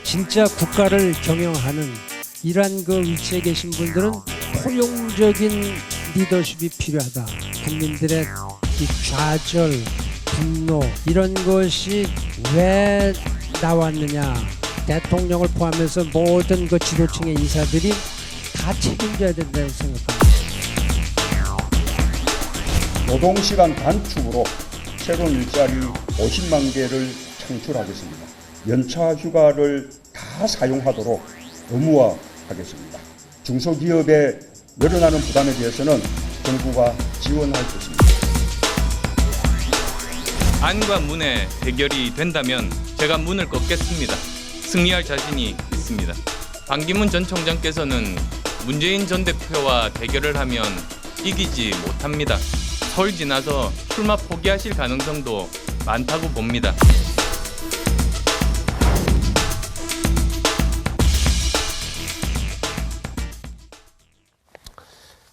진짜 국가를 경영하는 이러한 그 위치에 계신 분들은 포용적인 리더십이 필요하다. 국민들의 이 좌절, 분노 이런 것이 왜 나왔느냐. 대통령을 포함해서 모든 그 지도층의 인사들이 다 책임져야 된다고 생각합니다. 노동시간 단축으로 새로운 일자리 50만 개를 창출하겠습니다. 연차 휴가를 다 사용하도록 의무화하겠습니다. 중소기업에 늘어나는 부담에 대해서는 정부가 지원할 것입니다. 안과 문의 대결이 된다면 제가 문을 꺾겠습니다. 승리할 자신이 있습니다. 반기문 전 총장께서는 문재인 전 대표와 대결을 하면 이기지 못합니다. 설 지나서 출마 포기하실 가능성도 많다고 봅니다.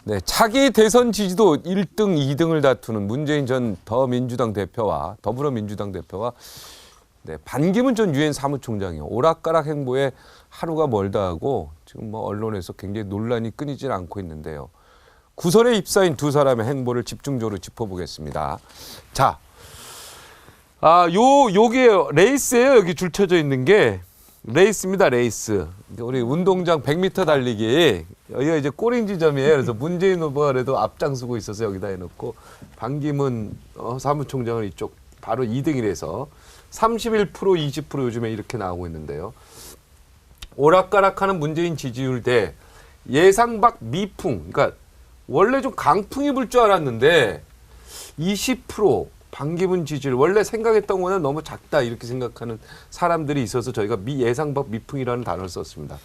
네, 차기 대선 지지도 1등, 2등을 다투는 문재인 전 더불어민주당 대표와 네, 반기문 전 유엔 사무총장이 오락가락 행보에 하루가 멀다 하고 지금 뭐 언론에서 굉장히 논란이 끊이질 않고 있는데요. 구설에 휩싸인 두 사람의 행보를 집중적으로 짚어보겠습니다. 자, 요게 레이스예요. 여기 줄 쳐져 있는 게 레이스입니다. 레이스. 우리 운동장 100m 달리기. 여기가 이제 꼬링 지점이에요. 그래서 문재인 후보가 그래도 앞장서고 있어서 여기다 해놓고 반기문 사무총장은 이쪽 바로 2등이라서 31% 20% 요즘에 이렇게 나오고 있는데요. 오락가락하는 문재인 지지율 대 예상 밖 미풍. 그러니까 원래 좀 강풍이 불 줄 알았는데 20% 반기문 지지율 원래 생각했던 거는 너무 작다 이렇게 생각하는 사람들이 있어서 저희가 예상 밖 미풍이라는 단어를 썼습니다.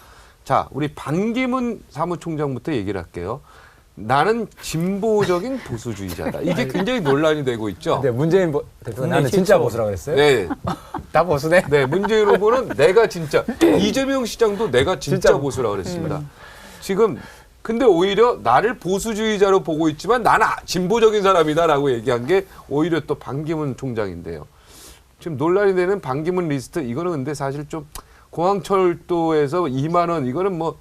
자, 우리 반기문 사무총장부터 얘기를 할게요. 나는 진보적인 보수주의자다. 이게 굉장히 논란이 되고 있죠. 네, 문재인 대표가 나는 진짜 보수라고 그랬어요? 네. 다 보수네? 네, 문재인 후보는 내가 진짜, 이재명 시장도 내가 진짜 보수라고 그랬습니다. 지금, 근데 오히려 나를 보수주의자로 보고 있지만 나는 진보적인 사람이다라고 얘기한 게 오히려 또 반기문 총장인데요. 지금 논란이 되는 반기문 리스트, 이거는 근데 사실 좀 공항철도에서 2만 원, 이거는 뭐,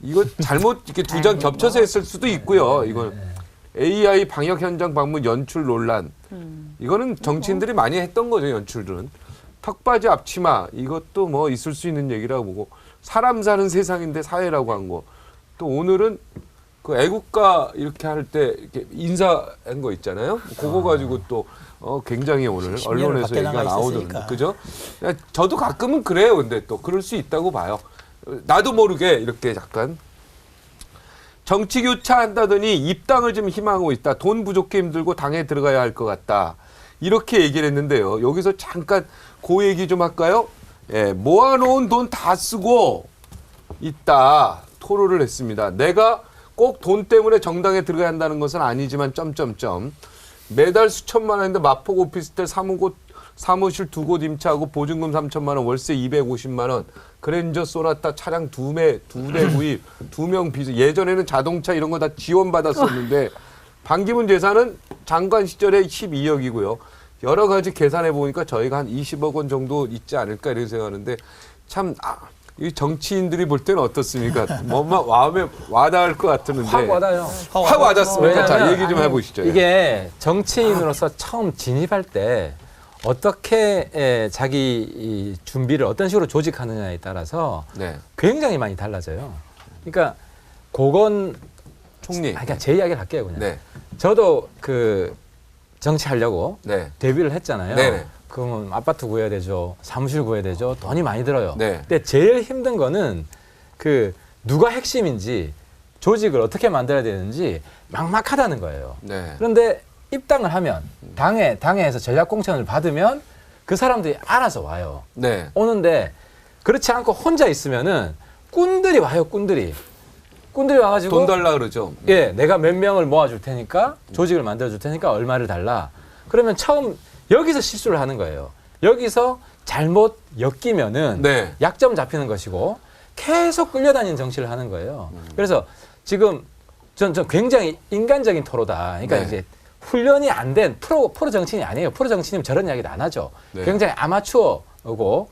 이거 잘못 이렇게 두 장 겹쳐서 했을 수도 있고요. 이건 AI 방역 현장 방문 연출 논란. 이거는 정치인들이 많이 했던 거죠, 연출들은. 턱받이 앞치마, 이것도 뭐 있을 수 있는 얘기라고 보고, 사람 사는 세상인데 사회라고 한 거. 또 오늘은 그 애국가 이렇게 할 때 이렇게 인사한 거 있잖아요. 그거 가지고 또 굉장히 오늘 언론에서 얘기가 나오던데, 그죠? 저도 가끔은 그래요. 근데 또 그럴 수 있다고 봐요. 나도 모르게 이렇게 약간 정치 교차한다더니 입당을 좀 희망하고 있다. 돈 부족해 힘들고 당에 들어가야 할 것 같다. 이렇게 얘기를 했는데요. 여기서 잠깐 그 얘기 좀 할까요? 예, 모아놓은 돈 다 쓰고 있다. 토로를 했습니다. 내가 꼭 돈 때문에 정당에 들어가야 한다는 것은 아니지만 점점점 매달 수천만 원인데 마포구 오피스텔 사무실 2곳 임차하고 보증금 3천만 원, 월세 250만 원, 그랜저 소나타 차량 2대 구입, 2명 비서. 예전에는 자동차 이런 거 다 지원받았었는데 반기문 재산은 장관 시절에 12억이고요. 여러 가지 계산해 보니까 저희가 한 20억 원 정도 있지 않을까 이렇게 생각하는데 참 이 정치인들이 볼 때는 어떻습니까? 뭔가 마음에 와닿을 것 같았는데 확 와닿아요. 확 와닿습니까? 자, 얘기 좀 해보시죠. 이게 정치인으로서 처음 진입할 때 어떻게 자기 이 준비를 어떤 식으로 조직하느냐에 따라서 네. 굉장히 많이 달라져요. 그러니까 그건 총리. 그러니까 제 이야기를 할게요, 그냥. 네. 저도 그 정치하려고 네. 데뷔를 했잖아요. 네네. 그러면 아파트 구해야 되죠. 사무실 구해야 되죠. 돈이 많이 들어요. 네. 근데 제일 힘든 거는 그 누가 핵심인지 조직을 어떻게 만들어야 되는지 막막하다는 거예요. 네. 그런데 입당을 하면 당에서 전략 공천을 받으면 그 사람들이 알아서 와요. 네. 오는데 그렇지 않고 혼자 있으면은 꾼들이 와요. 꾼들이 와가지고 돈 달라 그러죠. 예, 내가 몇 명을 모아줄 테니까 조직을 만들어줄 테니까 얼마를 달라. 그러면 처음 여기서 실수를 하는 거예요. 여기서 잘못 엮이면은 네. 약점 잡히는 것이고 계속 끌려다니는 정치를 하는 거예요. 그래서 지금 전 굉장히 인간적인 토로다. 그러니까 네. 이제 훈련이 안 된 프로 정치인이 아니에요. 프로 정치인이면 저런 이야기도 안 하죠. 네. 굉장히 아마추어고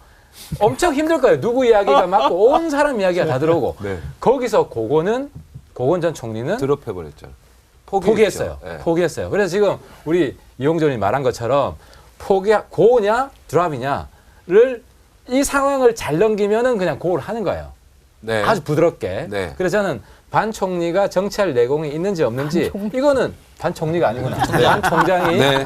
엄청 힘들 거예요. 누구 이야기가 맞고 온 사람 이야기가 다 들어오고 네. 거기서 고건 전 총리는 드롭해버렸잖아. 포기했어요. 네. 포기했어요. 그래서 지금 우리 이용전이 말한 것처럼 고냐 드랍이냐를 이 상황을 잘 넘기면은 그냥 고를 하는 거예요. 네. 아주 부드럽게. 네. 그래서 저는 반 총리가 정치할 내공이 있는지 없는지 이거는 반 총리가 아니구나. 반 총장이 네.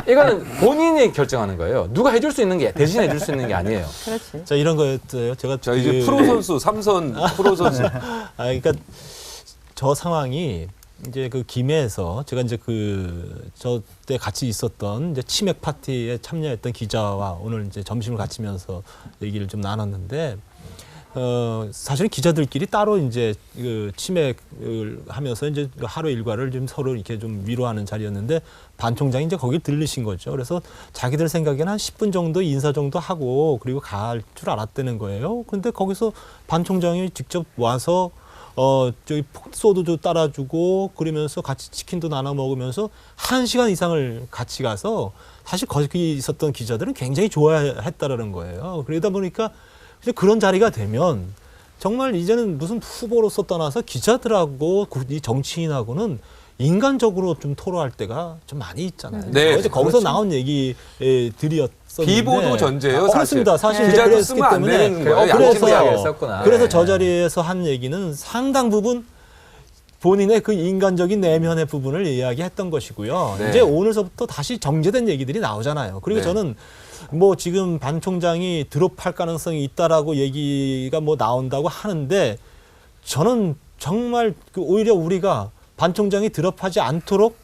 이거는 본인이 결정하는 거예요. 누가 해줄 수 있는 게 대신해 줄 수 있는 게 아니에요. 그렇지. 자, 이런 거였어요. 제가 자, 이제 프로 선수, 삼선 프로 선수. 그러니까 저 상황이 이제 그 김해에서 제가 이제 저 때 같이 있었던 이제 치맥 파티에 참여했던 기자와 오늘 이제 점심을 같이면서 얘기를 좀 나눴는데 사실 기자들끼리 따로 이제 그 치맥을 하면서 이제 하루 일과를 좀 서로 이렇게 좀 위로하는 자리였는데 반 총장이 이제 거기 들르신 거죠. 그래서 자기들 생각에는 한 10분 정도 인사 정도 하고 그리고 갈 줄 알았다는 거예요. 그런데 거기서 반 총장이 직접 와서 저기 소주도 따라주고 그러면서 같이 치킨도 나눠 먹으면서 1시간 이상을 같이 가서 사실 거기 있었던 기자들은 굉장히 좋아했다라는 거예요. 그러다 보니까 이제 그런 자리가 되면 정말 이제는 무슨 후보로서 떠나서 기자들하고 이 정치인하고는 인간적으로 좀 토로할 때가 좀 많이 있잖아요. 네, 어제 거기서 그렇죠. 나온 얘기들이었었는데 비보도 전제예요, 그렇습니다. 사실 기자도 그랬기 쓰면 안 때문에 되는 거예요. 그래서 양심적이게 썼구나. 그래서 네. 저 자리에서 한 얘기는 상당 부분 본인의 그 인간적인 내면의 부분을 이야기했던 것이고요. 네. 이제 오늘서부터 다시 정제된 얘기들이 나오잖아요. 그리고 네. 저는 뭐 지금 반 총장이 드롭할 가능성이 있다라고 얘기가 뭐 나온다고 하는데 저는 정말 오히려 우리가 반 총장이 드롭하지 않도록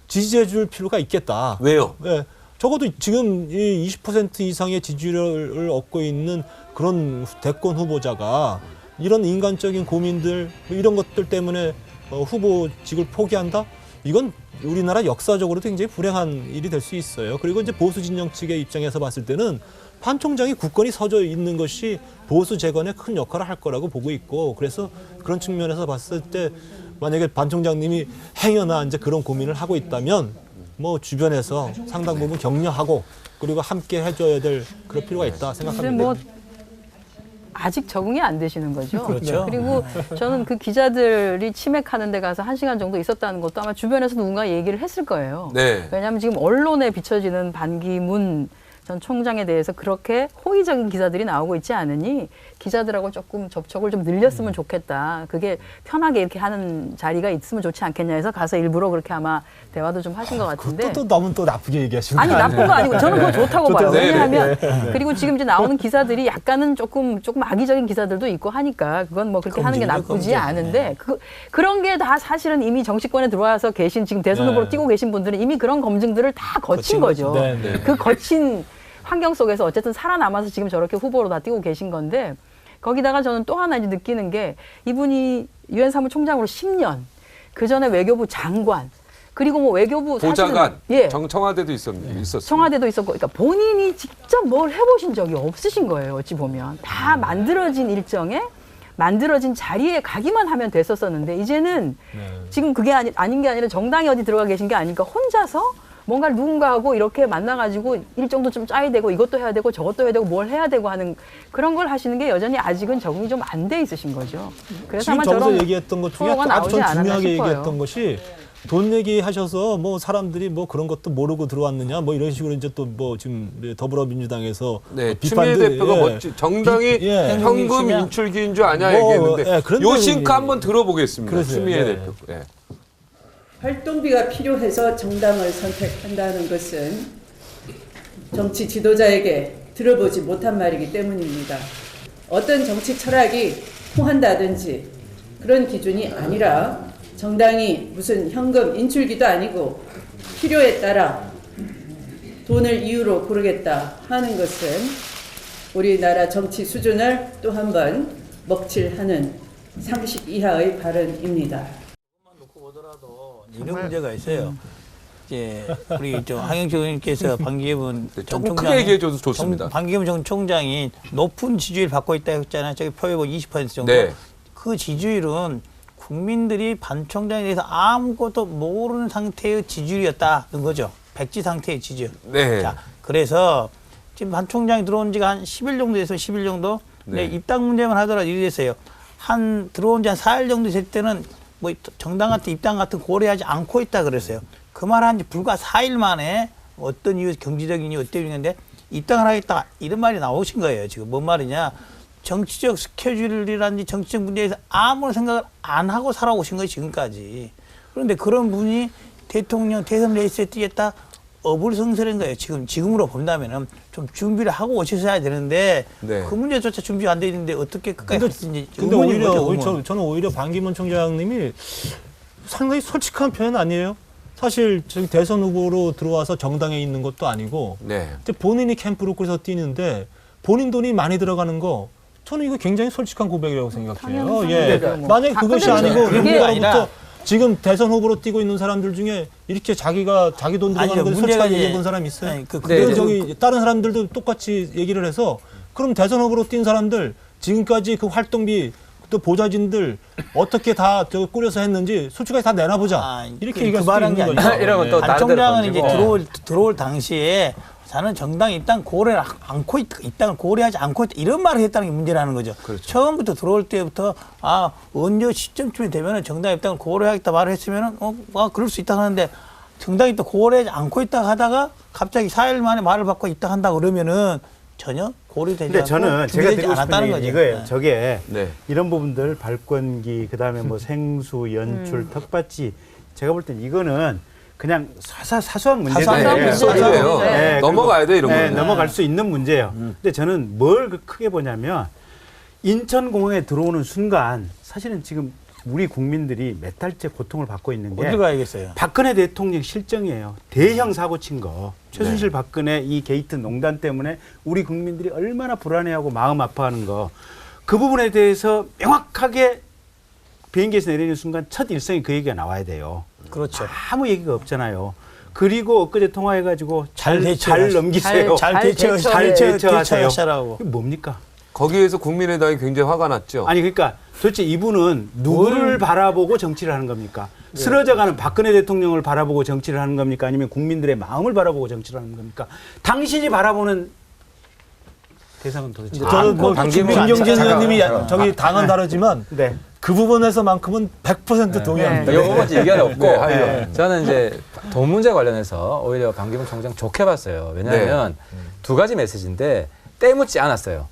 지지해 줄 필요가 있겠다. 왜요? 예. 적어도 지금 이 20% 이상의 지지율을 얻고 있는 그런 대권 후보자가 이런 인간적인 고민들 이런 것들 때문에 후보직을 포기한다? 이건 우리나라 역사적으로도 굉장히 불행한 일이 될 수 있어요. 그리고 이제 보수 진영 측의 입장에서 봤을 때는 반 총장이 굳건히 서져 있는 것이 보수 재건에 큰 역할을 할 거라고 보고 있고 그래서 그런 측면에서 봤을 때 만약에 반 총장님이 행여나 이제 그런 고민을 하고 있다면 뭐 주변에서 상당 부분 격려하고 그리고 함께 해줘야 될 그럴 필요가 있다 근데 생각합니다. 뭐 아직 적응이 안 되시는 거죠. 그렇죠. 그리고 저는 그 기자들이 치맥하는 데 가서 1시간 정도 있었다는 것도 아마 주변에서 누군가 얘기를 했을 거예요. 네. 왜냐하면 지금 언론에 비춰지는 반기문 전 총장에 대해서 그렇게 호의적인 기사들이 나오고 있지 않으니 기자들하고 조금 접촉을 좀 늘렸으면 좋겠다. 그게 편하게 이렇게 하는 자리가 있으면 좋지 않겠냐 해서 가서 일부러 그렇게 아마 대화도 좀 하신 것 같은데. 또 너무 또 나쁘게 얘기하시는 아니 거 아니에요? 나쁜 거 아니고 저는 그거 좋다고 봐요. 네, 왜냐하면 그리고 지금 이제 나오는 기사들이 약간은 조금 악의적인 기사들도 있고 하니까 그건 뭐 그렇게 하는 게 검증이죠, 나쁘지 검증. 않은데 그런 게 다 사실은 이미 정치권에 들어와서 계신 지금 대선 후보로 네. 뛰고 계신 분들은 이미 그런 검증들을 다 거친 거죠. 네, 네. 그 거친 환경 속에서 어쨌든 살아남아서 지금 저렇게 후보로 다 뛰고 계신 건데 거기다가 저는 또 하나 이제 느끼는 게 이분이 유엔 사무총장으로 10년 그 전에 외교부 장관 그리고 뭐 외교부 보좌관, 예. 청와대도 있었어요. 청와대도 있었고, 그러니까 본인이 직접 뭘 해보신 적이 없으신 거예요. 어찌 보면 다 만들어진 일정에 만들어진 자리에 가기만 하면 됐었었는데 이제는 지금 그게 아닌 게 아니라 정당이 어디 들어가 계신 게 아니니까 혼자서 뭔가를 누군가하고 이렇게 만나가지고 일정도 좀 짜야 되고 이것도 해야 되고 저것도 해야 되고 뭘 해야 되고 하는 그런 걸 하시는 게 여전히 아직은 적응이 좀 안 돼 있으신 거죠. 그래서 지금 아마 저기서 저런 얘기했던 것 중에 토로가 아주 나오지 전 않았나 중요하게 싶어요. 얘기했던 것이 돈 얘기하셔서 뭐 사람들이 뭐 그런 것도 모르고 들어왔느냐 뭐 이런 식으로 이제 또 뭐 지금 더불어민주당에서 네, 비판들, 추미애 대표가 예. 멋지 정당이 예. 현금 인출기인 줄 아냐 뭐, 얘기했는데 예, 그런데 요 싱크 한번 들어보겠습니다. 그러세요. 추미애 예. 대표. 예. 활동비가 필요해서 정당을 선택한다는 것은 정치 지도자에게 들어보지 못한 말이기 때문입니다. 어떤 정치 철학이 통한다든지 그런 기준이 아니라 정당이 무슨 현금 인출기도 아니고 필요에 따라 돈을 이유로 고르겠다 하는 것은 우리나라 정치 수준을 또 한 번 먹칠하는 상식 이하의 발언입니다. 이런 문제가 있어요. 이제 우리 황영철 의원님께서 반기문 조금 크게 얘기해줘도 좋습니다. 반기문 전 총장이 높은 지지율 받고 있다 했잖아요. 저기 표에 보면 20% 정도. 네. 그 지지율은 국민들이 반 총장에 대해서 아무것도 모르는 상태의 지지율이었다는 거죠. 백지 상태의 지지율. 네. 자, 그래서 지금 반 총장이 들어온 지가 한 10일 정도 돼서 10일 정도. 네. 네. 입당 문제만 하더라도 이래 됐어요. 들어온 지 한 4일 정도 됐을 때는 뭐 정당 같은 입당 같은 고려하지 않고 있다 그랬어요. 그 말 한 지 불과 4일 만에 어떤 이유, 경제적인 이유, 어떤 이유인데 입당을 하겠다 이런 말이 나오신 거예요. 지금 뭔 말이냐. 정치적 스케줄이라든지 정치적 문제에서 아무런 생각을 안 하고 살아오신 거예요. 지금까지. 그런데 그런 분이 대통령 대선 레이스에 뛰겠다 어불성설인 거예요. 지금으로 본다면은 좀 준비를 하고 오셨어야 되는데 네. 그 문제조차 준비가 안 돼 있는데 어떻게 끝까지 하시는지 근데 의문인 오히려 거죠, 의문. 저는 오히려 반기문 총장님이 상당히 솔직한 표현 아니에요? 사실 저기 대선 후보로 들어와서 정당에 있는 것도 아니고 네. 근데 본인이 캠프로 꾸려서 뛰는데 본인 돈이 많이 들어가는 거 저는 이거 굉장히 솔직한 고백이라고 생각해요. 예. 만약에 그것이 아니고 누군가로부터 지금 대선 후보로 뛰고 있는 사람들 중에 이렇게 자기 돈 들어가는 걸 솔직하게 얘기해 본 사람이 있어요? 아니, 그리고 저기 다른 사람들도 똑같이 얘기를 해서 그럼 대선 후보로 뛴 사람들 지금까지 그 활동비 또 보좌진들 어떻게 다 저 꾸려서 했는지 솔직하게 다 내놔보자. 이렇게 얘기할 수도 있는 거죠. 이러면 또 반 다른 데로 총장은 이제 던지고. 들어올 당시에 저는 정당 입당 고려를 않고 입당을 고려하지 않고 있다 이런 말을 했다는 게 문제라는 거죠. 그렇죠. 처음부터 들어올 때부터 언제 시점쯤이 되면은 정당 입당을 고려하겠다 말을 했으면은 그럴 수 있다 하는데 정당 입당 고려하지 않고 있다 하다가 갑자기 4일 만에 말을 바꿔 입당한다 그러면은 전혀 고려되지 근데 않고 저는 제가 준비되지 드리고 않았다는 싶은 거죠. 얘기 이거예요. 네. 저게 네. 이런 부분들 발권기 그다음에 뭐 생수, 연출, 턱받치 제가 볼 땐 이거는 그냥 사소한 문제인데 사소한 소리예요. 네, 넘어가야 돼 이런 네, 거. 넘어갈 수 있는 문제예요. 근데 저는 뭘 크게 보냐면 인천공항에 들어오는 순간 사실은 지금 우리 국민들이 몇 달째 고통을 받고 있는 게 어디 가야겠어요? 박근혜 대통령 실정이에요. 대형 사고 친 거. 최순실 박근혜 이 게이트 농단 때문에 우리 국민들이 얼마나 불안해하고 마음 아파하는 거. 그 부분에 대해서 명확하게 비행기에서 내리는 순간 첫 일성이 그 얘기가 나와야 돼요. 그렇죠. 아무 얘기가 없잖아요. 그리고 엊그제 통화해가지고 잘 대처하시- 넘기세요. 잘 대처하세요. 대처하라고. 이게 뭡니까? 거기에서 국민의당이 굉장히 화가 났죠. 아니 그러니까 도대체 이분은 누구를 바라보고 정치를 하는 겁니까? 쓰러져가는 박근혜 대통령을 바라보고 정치를 하는 겁니까? 아니면 국민들의 마음을 바라보고 정치를 하는 겁니까? 당신이 바라보는 대상은 도대체 저는 뭐 김경진 의원님이 저기 당은 다르지만 네. 그 부분에서만큼은 100% 동의합니다. 이거 먼저 얘기가 없고 네, 저는 이제 돈 문제 관련해서 오히려 반기문 총장 좋게 봤어요. 왜냐하면 두 가지 메시지인데 때묻지 않았어요.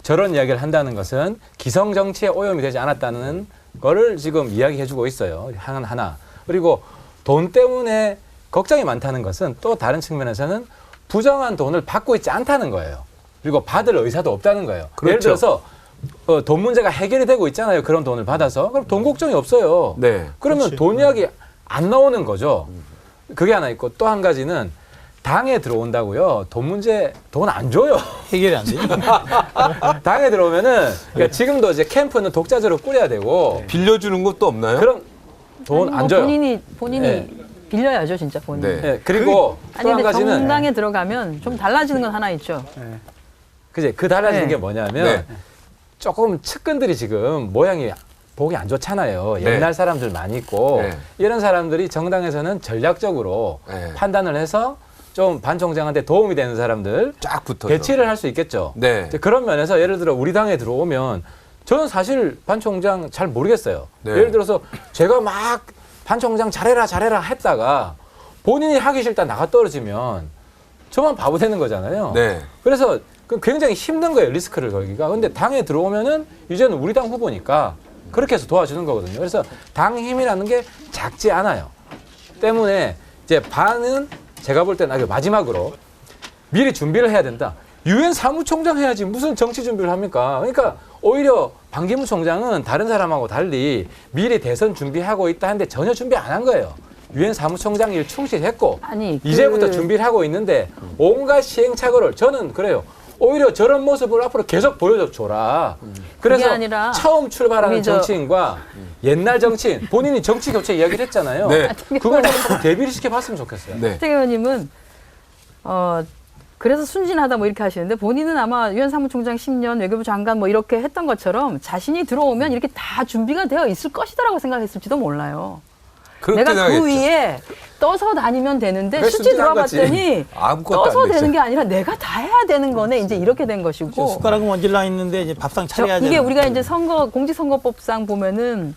저런 이야기를 한다는 것은 기성 정치에 오염이 되지 않았다는 거를 지금 이야기해주고 있어요. 하나. 그리고 돈 때문에 걱정이 많다는 것은 또 다른 측면에서는 부정한 돈을 받고 있지 않다는 거예요. 그리고 받을 의사도 없다는 거예요. 그렇죠. 예를 들어서 돈 문제가 해결이 되고 있잖아요. 그런 돈을 받아서. 그럼 돈 걱정이 없어요. 네. 그러면 돈 이야기 안 나오는 거죠. 그게 하나 있고 또 한 가지는 당에 들어온다고요. 돈 문제 돈 안 줘요. 해결이 안 되죠. 당에 들어오면은 그러니까 지금도 이제 캠프는 독자적으로 꾸려야 되고 빌려주는 것도 없나요? 그런 돈 안 줘요. 본인이 네. 빌려야죠, 진짜 본인이. 네. 네, 그리고 아니 또 한 근데 가지는 정당에 들어가면 좀 달라지는 건 하나 있죠. 그제 그 달라지는 네. 게 뭐냐면 네. 조금 측근들이 지금 모양이 보기 안 좋잖아요. 네. 옛날 사람들 많이 있고 네. 이런 사람들이 정당에서는 전략적으로 네. 판단을 해서 좀 반 총장한테 도움이 되는 사람들 쫙 붙어서. 배치를 할 수 있겠죠. 네. 이제 그런 면에서 예를 들어 우리 당에 들어오면 저는 사실 반 총장 잘 모르겠어요. 네. 예를 들어서 제가 막 반 총장 잘해라 했다가 본인이 하기 싫다 나가 떨어지면 저만 바보 되는 거잖아요. 네. 그래서 굉장히 힘든 거예요, 리스크를 걸기가. 근데 당에 들어오면은 이제는 우리 당 후보니까 그렇게 해서 도와주는 거거든요. 그래서 당 힘이라는 게 작지 않아요. 때문에 이제 반은 제가 볼 때는 마지막으로 미리 준비를 해야 된다. 유엔 사무총장 해야지 무슨 정치 준비를 합니까? 그러니까 오히려 반기문 총장은 다른 사람하고 달리 미리 대선 준비하고 있다 하는데 전혀 준비 안 한 거예요. 유엔 사무총장 일 충실했고 아니, 이제부터 준비를 하고 있는데 온갖 시행착오를 저는 그래요. 오히려 저런 모습을 앞으로 계속 보여줘라. 그래서 아니라 처음 출발하는 우리 정치인과 옛날 정치인, 본인이 정치 교체 이야기를 했잖아요. 네. 그걸 좀 대비를 시켜봤으면 좋겠어요. 네. 하태경 의원님은 그래서 순진하다 뭐 이렇게 하시는데 본인은 아마 유엔 사무총장 10년 외교부 장관 뭐 이렇게 했던 것처럼 자신이 들어오면 이렇게 다 준비가 되어 있을 것이다라고 생각했을지도 몰라요. 그렇게 내가 생각했죠. 그 위에 떠서 다니면 되는데 그래, 실제 순진한 거지. 들어봤더니 아무것도 떠서 안 되죠. 되는 게 아니라 내가 다 해야 되는 거네. 이제 이렇게 된 것이고. 숟가락은 얹으려 했는데 이제 밥상 차려야 이게 되는. 우리가 이제 공직선거법상 보면은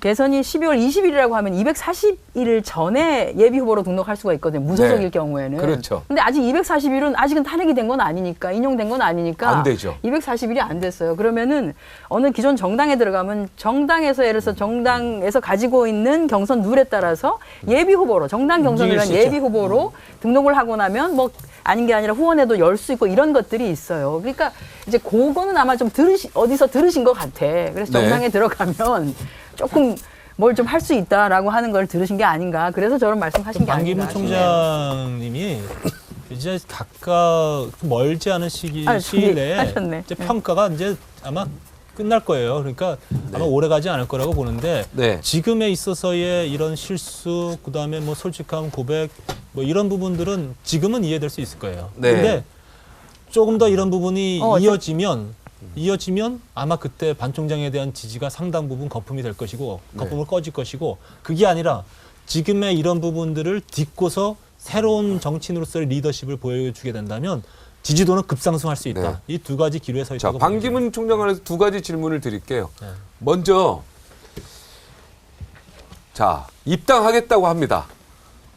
개선이 12월 20일이라고 하면 240일 전에 예비 후보로 등록할 수가 있거든요. 무소속일 네. 경우에는. 그렇죠. 근데 아직 240일은 아직은 탄핵이 된 건 아니니까, 인용된 건 아니니까 안 되죠. 240일이 안 됐어요. 그러면은 어느 기존 정당에 들어가면 정당에서 예를 들어서 정당에서 가지고 있는 경선 룰에 따라서 예비 후보로 정당 경선을 위한 예비 후보로 등록을 하고 나면 뭐 아닌 게 아니라 후원회도 열 수 있고 이런 것들이 있어요. 그러니까 이제 그거는 아마 좀 어디서 들으신 것 같아. 그래서 네. 정당에 들어가면 조금 뭘 좀 할 수 있다라고 하는 걸 들으신 게 아닌가. 그래서 저런 말씀하신 게 아닌가. 반기문 총장님이 이제 각각 멀지 않은 시일 내에 하셨네. 이제 평가가 이제 아마 끝날 거예요. 그러니까 아마 오래 가지 않을 거라고 보는데 네. 지금에 있어서의 이런 실수, 그다음에 뭐 솔직함, 고백, 뭐 이런 부분들은 지금은 이해될 수 있을 거예요. 네. 근데 조금 더 이런 부분이 좀- 이어지면 아마 그때 반 총장에 대한 지지가 상당 부분 거품이 될 것이고 거품을 꺼질 것이고, 그게 아니라 지금의 이런 부분들을 딛고서 새로운 정치인으로서의 리더십을 보여주게 된다면 지지도는 급상승할 수 있다. 네. 이 두 가지 기로에 서 자, 있다고 반기문 총장 안에서 두 가지 질문을 드릴게요. 네. 먼저, 자, 입당하겠다고 합니다.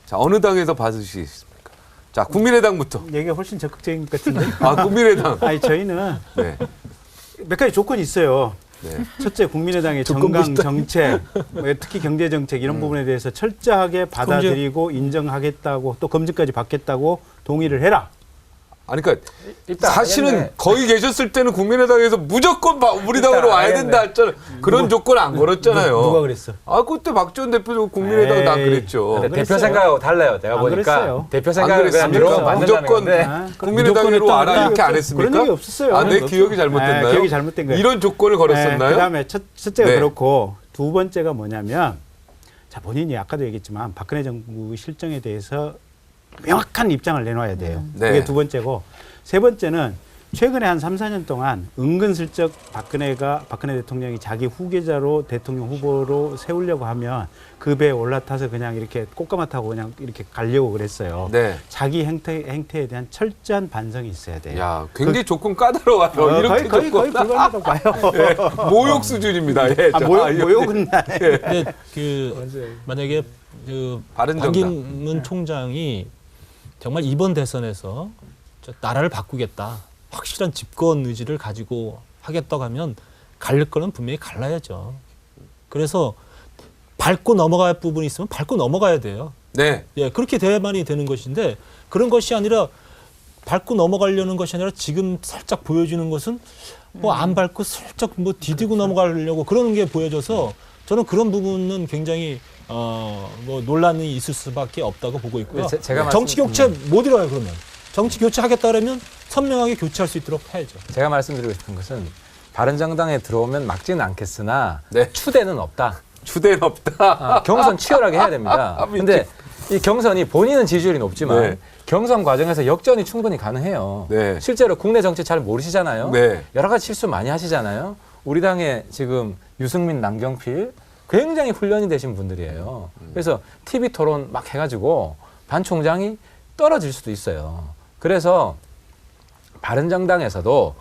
자, 어느 당에서 받으시겠습니까? 자, 국민의당부터. 얘기가 훨씬 적극적인 것 같은데. 아, 국민의당. 아니 저희는 네. 몇 가지 조건이 있어요. 네. 첫째, 국민의당의 정강 정책, 뭐 특히 경제 정책 이런 부분에 대해서 철저하게 받아들이고 인정하겠다고, 또 검증까지 받겠다고 동의를 해라. 아니, 그러니까 일단 사실은 알겠네. 거기 계셨을 때는 국민의당에서 무조건 우리 당으로 일단 와야 알겠네. 된다 했잖아요. 그런 조건 안 걸었잖아요. 누가 그랬어? 아, 그때 박지원 대표도 국민의당 다 에이. 그랬죠. 근데 대표 그랬어요. 생각하고 달라요. 내가 안 보니까 그랬어요. 대표 안 생각을 그냥 그랬습니까? 들어오면 안 된다는 무조건 건데. 국민의당으로 와라 이렇게 안 했습니까? 그런 얘기 없었어요. 아, 내 기억이 잘못됐나요? 기억이 잘못된 거예요. 이런 조건을 걸었었나요? 그다음에 첫째가 네. 그렇고, 두 번째가 뭐냐면, 자, 본인이 아까도 얘기했지만 박근혜 정부 실정에 대해서 명확한 입장을 내놔야 돼요. 네. 그게 두 번째고, 세 번째는 최근에 한 3, 4년 동안 은근슬쩍 박근혜 대통령이 자기 후계자로 대통령 후보로 세우려고 하면 그 배에 올라타서 그냥 이렇게 꽃가마 타고 그냥 이렇게 가려고 그랬어요. 네. 자기 행태에 대한 철저한 반성이 있어야 돼요. 야, 굉장히 조건 까다로워요. 이렇게 거의 조건 불가능하다고 봐요. 예, 모욕 수준입니다. 예, 아, 저, 모욕은 근데 그 만약에 그 바른정당. 반기문 총장이 정말 이번 대선에서 나라를 바꾸겠다, 확실한 집권 의지를 가지고 하겠다고 하면 갈릴 거는 분명히 갈라야죠. 그래서 밟고 넘어갈 부분이 있으면 밟고 넘어가야 돼요. 네. 예, 그렇게 돼야만이 되는 것인데, 그런 것이 아니라 밟고 넘어가려는 것이 아니라 지금 살짝 보여주는 것은 뭐 안 밟고 슬쩍 뭐 디디고 넘어가려고 그러는 게 보여져서 저는 그런 부분은 굉장히 뭐 논란이 있을 수밖에 없다고 보고 있고요. 제가 정치 교체 못 이뤄요. 그러면 정치 교체하겠다 그러면 선명하게 교체할 수 있도록 해야죠. 제가 말씀드리고 싶은 것은 바른정당에 들어오면 막지는 않겠으나 네. 추대는 없다. 추대는 없다. 경선 치열하게 해야 됩니다. 근데 이 경선이 본인은 지지율이 높지만 네. 경선 과정에서 역전이 충분히 가능해요. 네. 실제로 국내 정치 잘 모르시잖아요. 네. 여러 가지 실수 많이 하시잖아요. 우리 당의 지금 유승민, 남경필 굉장히 훈련이 되신 분들이에요. 그래서 TV 토론 막 해가지고 반 총장이 떨어질 수도 있어요. 그래서 바른정당에서도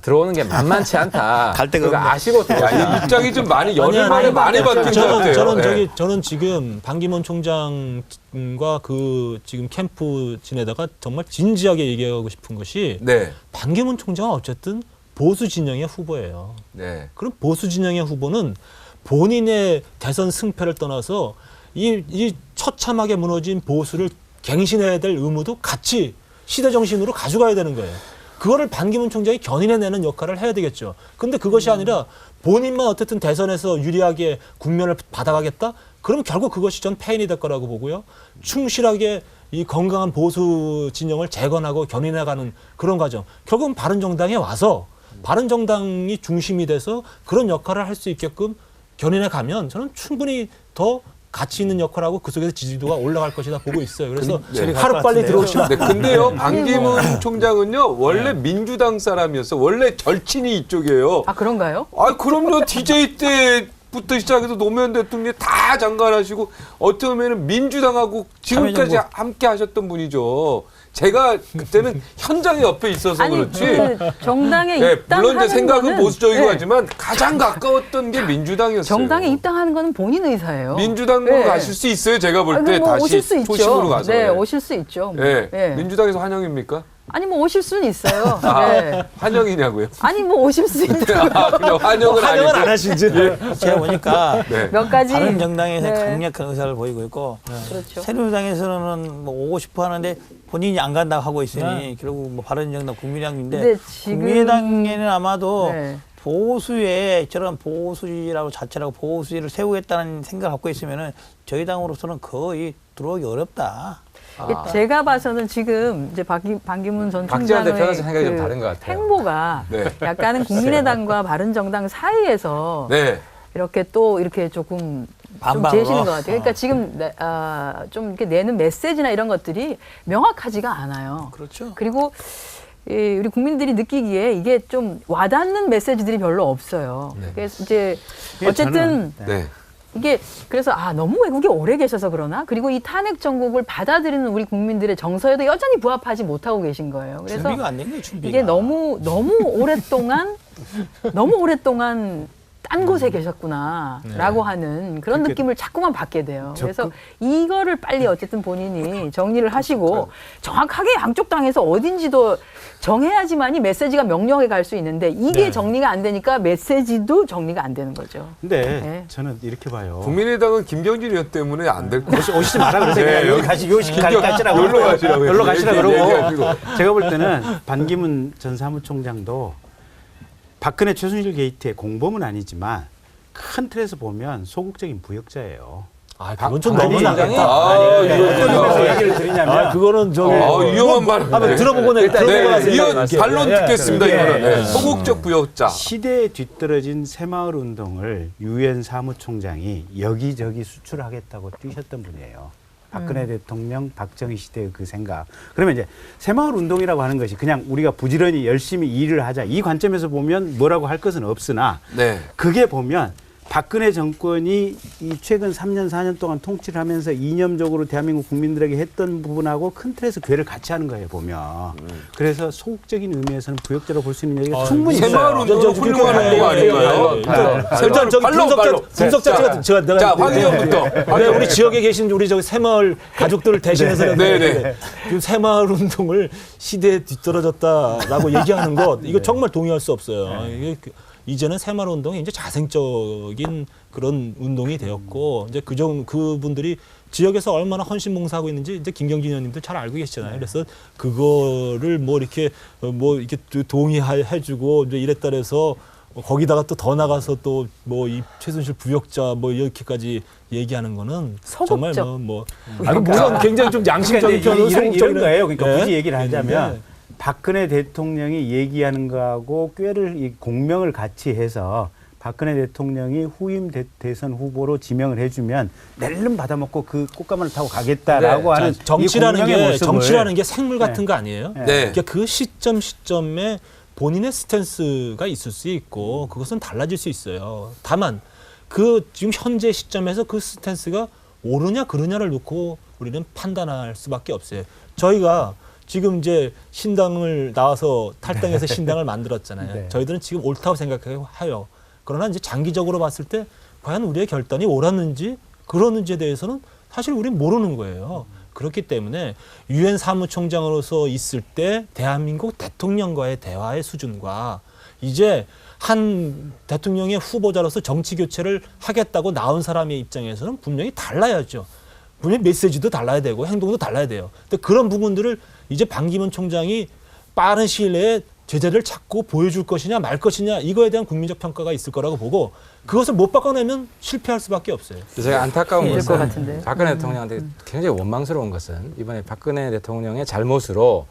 들어오는 게 만만치 않다. 갈 데가 그러니까 없네. 아시고 들어오세요. 야, 이 입장이 좀 많이 연일 만에 많이 바뀐 것 저는 같아요. 저는 예. 저는 지금 반기문 총장과 그 지금 캠프 지내다가 정말 진지하게 얘기하고 싶은 것이, 네. 반기문 총장은 어쨌든 보수 진영의 후보예요. 네. 그럼 보수 진영의 후보는 본인의 대선 승패를 떠나서 이 처참하게 무너진 보수를 갱신해야 될 의무도 같이 시대 정신으로 가져가야 되는 거예요. 그거를 반기문 총장이 견인해내는 역할을 해야 되겠죠. 근데 그것이 아니라 본인만 어쨌든 대선에서 유리하게 국면을 받아가겠다? 그럼 결국 그것이 전 패인이 될 거라고 보고요. 충실하게 이 건강한 보수 진영을 재건하고 견인해가는 그런 과정. 결국은 바른정당에 와서 바른정당이 중심이 돼서 그런 역할을 할 수 있게끔 견인해가면 저는 충분히 더 가치 있는 역할하고 그 속에서 지지도가 올라갈 것이다 보고 있어요. 그래서 네. 하루빨리 들어오시면 네, 근데요, 반기문 총장은요, 원래 민주당 사람이었어. 원래 절친이 이쪽이에요. 아, 그런가요? 아, 그럼요. DJ 때 부터 시작해서 노무현 대통령이 다 장관하시고 어떻게 보면 민주당하고 지금까지 함께 하셨던 분이죠. 제가 그때는 현장에 옆에 있어서 아니, 그렇지. 그 정당에 네, 입당하는 물론 이제 생각은 거는, 보수적이고 네. 하지만 가장 가까웠던 게 민주당이었어요. 정당에 입당하는 거는 본인 의사예요. 민주당으로 네. 가실 수 있어요. 제가 볼 때 아니, 뭐 다시 오실 수 있죠. 초심으로 가서. 네, 오실 수 있죠. 뭐. 네. 네. 민주당에서 환영입니까? 아니 뭐 오실 수는 있어요. 아, 네. 환영이냐고요? 아니 뭐 오실 수 있죠. 아, 그냥 환영은 환영은 아니고. 안 하시지. 제가 보니까 네. 몇 가지 다른 정당에서 네. 강력한 의사를 보이고 있고 그렇죠. 새누리당에서는 뭐 오고 싶어 하는데 본인이 안 간다고 하고 있으니 결국 뭐 바른정당 국민의당인데 근데 지금 국민의당에는 아마도 네. 보수에 저런 보수주의라고 자체라고 보수주의를 세우겠다는 생각을 갖고 있으면은 저희 당으로서는 거의 들어오기 어렵다. 제가 봐서는 지금 이제 반기문 전 박지원 총장의 대표는 생각이 좀 다른 것 같아요. 행보가 네. 약간은 국민의당과 바른정당 사이에서 네. 이렇게 또 이렇게 조금 좀 반반으로. 재시는 것 같아요. 그러니까 지금 좀 이렇게 내는 메시지나 이런 것들이 명확하지가 않아요. 그렇죠. 그리고 우리 국민들이 느끼기에 이게 좀 와닿는 메시지들이 별로 없어요. 그래서 이제 어쨌든 네. 이게 그래서 너무 외국에 오래 계셔서 그러나 그리고 이 탄핵 정국을 받아들이는 우리 국민들의 정서에도 여전히 부합하지 못하고 계신 거예요. 그래서 준비가 안 된 거예요. 준비가. 이게 너무 오랫동안 딴 곳에 계셨구나라고 하는 그런 느낌을 자꾸만 받게 돼요. 그래서 이거를 빨리 어쨌든 본인이 정리를 하시고 정확하게 양쪽 당에서 어딘지도 정해야지만이 메시지가 명령해 갈 수 있는데 이게 정리가 안 되니까 메시지도 정리가 안 되는 거죠. 근데 네. 저는 이렇게 봐요. 국민의당은 김경진 의원 때문에 안 될 거. 오시지 마라 그러세요. 네, 여기 가시라고. 여기로 가시라고. 여기로 가시라 얘기하시고. 그러고. 제가 볼 때는 반기문 전 사무총장도 박근혜 최순실 게이트의 공범은 아니지만 큰 틀에서 보면 소극적인 부역자예요. 그건 좀 아니, 너무 나갔다. 어떤 얘기를 드리냐면 그거는 저기 위험한 말. 한번 들어보고 네, 이건 반론 듣겠습니다. 네. 이거는 네. 소극적 부역자. 시대에 뒤떨어진 새마을 운동을 유엔 사무총장이 여기저기 수출하겠다고 뛰셨던 분이에요. 박근혜 대통령, 박정희 시대의 그 생각. 그러면 이제 새마을 운동이라고 하는 것이 그냥 우리가 부지런히 열심히 일을 하자 이 관점에서 보면 뭐라고 할 것은 없으나 네. 그게 보면 박근혜 정권이 이 최근 3년, 4년 동안 통치를 하면서 이념적으로 대한민국 국민들에게 했던 부분하고 큰 틀에서 괴를 같이 하는 거예요, 보면. 그래서 소극적인 의미에서는 부역자로 볼 수 있는 얘기가 충분히 있어요. 새마을 운동은 훌륭한 활동 아닌가요? 일단 저기 분석자 제가 자, 황 의원부터. 네, 우리 지역에 계신 우리 저기 새마을 가족들을 대신해서 네. 지금 새마을 운동을 시대에 뒤떨어졌다라고 얘기하는 것 이거 정말 동의할 수 없어요. 이게 이제는 새마을 운동이 이제 자생적인 그런 운동이 되었고 이제 그분들이 지역에서 얼마나 헌신봉사하고 있는지 이제 김경진 의원님도 잘 알고 계시잖아요. 그래서 그거를 뭐 이렇게 동의해주고 이제 이랬다 해서 거기다가 또 더 나가서 또 뭐 이 최순실 부역자 뭐 이렇게까지 얘기하는 거는 정말 물론 굉장히 좀 양심적인 편으로 이런 거예요. 그러니까 네. 굳이 얘기를 하자면 네. 박근혜 대통령이 얘기하는 거하고 이 공명을 같이 해서 박근혜 대통령이 후임 대선 후보로 지명을 해주면 낼름 받아먹고 그 꽃가마를 타고 가겠다라고 하는 정치라는 게 생물 같은 거 아니에요? 네. 그러니까 그 시점에 본인의 스탠스가 있을 수 있고 그것은 달라질 수 있어요. 다만 그 지금 현재 시점에서 그 스탠스가 옳으냐 그르냐를 놓고 우리는 판단할 수밖에 없어요. 저희가 지금 이제 신당을 나와서 탈당해서 신당을 만들었잖아요. 네. 저희들은 지금 옳다고 생각해요. 그러나 이제 장기적으로 봤을 때 과연 우리의 결단이 옳았는지 그러는지에 대해서는 사실 우리는 모르는 거예요. 그렇기 때문에 유엔 사무총장으로서 있을 때 대한민국 대통령과의 대화의 수준과 이제 한 대통령의 후보자로서 정치 교체를 하겠다고 나온 사람의 입장에서는 분명히 달라야죠. 분명히 메시지도 달라야 되고 행동도 달라야 돼요. 근데 그런 부분들을 이제 반기문 총장이 빠른 시일 내에 제자리를 찾고 보여줄 것이냐 말 것이냐 이거에 대한 국민적 평가가 있을 거라고 보고 그것을 못 바꿔내면 실패할 수밖에 없어요. 제가 안타까운 것 것은 같은데. 박근혜 대통령한테 굉장히 원망스러운 것은 이번에 박근혜 대통령의 잘못으로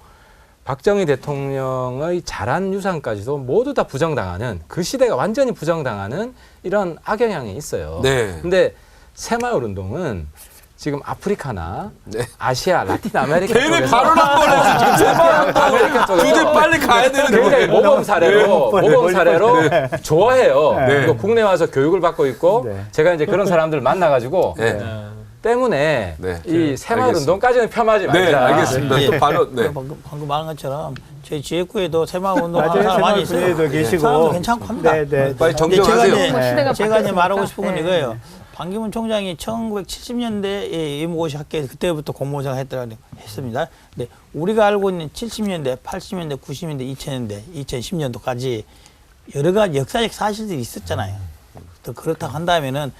박정희 대통령의 잘한 유산까지도 모두 다 부정당하는 그 시대가 완전히 부정당하는 이런 악영향이 있어요. 네. 근데 새마을 운동은 지금 아프리카나 네. 아시아, 라틴 아메리카 걔네 쪽에서 발언 한 번 해서 지금 새마을 아메리카 쪽에서 주제 빨리 가야 되는데 굉장히 모범 사례로 좋아해요. 네. 그리고 국내 와서 교육을 받고 있고 네. 제가 이제 그런 사람들 만나가지고 네. 때문에 네. 이 새마을 알겠습니다. 운동까지는 폄하하지 말자. 네, 알겠습니다. 예. 또 발언. 네. 방금 말한 것처럼 저희 지역구에도 새마을 운동하는 맞아요. 사람 많이 새마을 있어요. 분야에도 계시고. 사람도 괜찮고 합니다. 네, 네. 빨리 근데 정정하세요. 시대가 제가 이제 말하고 바뀌었으니까. 싶은 건 네. 이거예요. 반기문 총장이 1970년대에 임고시 학교에서 그때부터 공모장 했다고 했습니다. 근데 우리가 알고 있는 70년대, 80년대, 90년대, 2000년대, 2010년도까지 여러 가지 역사적 사실들이 있었잖아요. 또 그렇다고 한다면은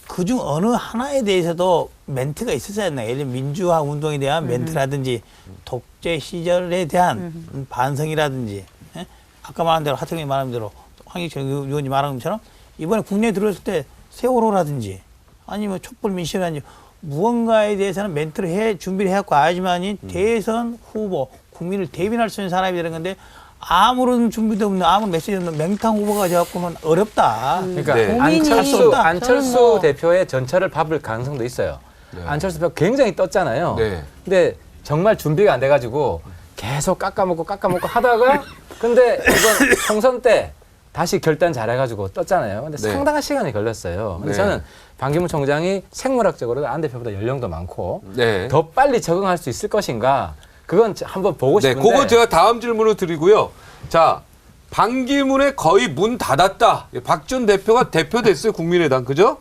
그중 어느 하나에 대해서도 멘트가 있었어야 했나요? 예를 들면 민주화 운동에 대한 멘트라든지 독재 시절에 대한 반성이라든지, 예? 아까 말한 대로 하태경이 말한 대로 황희철 의원이 말한 것처럼 이번에 국내에 들어왔을 때 세월호라든지 아니면 촛불 민심이라든지 무언가에 대해서는 멘트를 준비를 해갖고 와야지만이 대선 후보, 국민을 대변할 수 있는 사람이 되는 건데 아무런 준비도 없는 아무런 메시지 없는 맹탕 후보가 되었고는 어렵다. 그러니까 네. 안철수 저는 뭐- 대표의 전철을 밟을 가능성도 있어요. 안철수 대표 굉장히 떴잖아요. 네. 근데 정말 준비가 안 돼가지고 계속 깎아먹고 하다가 근데 이번 총선 때 다시 결단 잘해가지고 떴잖아요. 근데 네. 상당한 시간이 걸렸어요. 근데 네. 저는 반기문 총장이 생물학적으로 안 대표보다 연령도 많고 네. 더 빨리 적응할 수 있을 것인가 그건 한번 보고 네, 싶은데 그거 제가 다음 질문을 드리고요. 자, 반기문에 거의 문 닫았다. 박 전 대표가 대표됐어요, 국민의당. 그죠?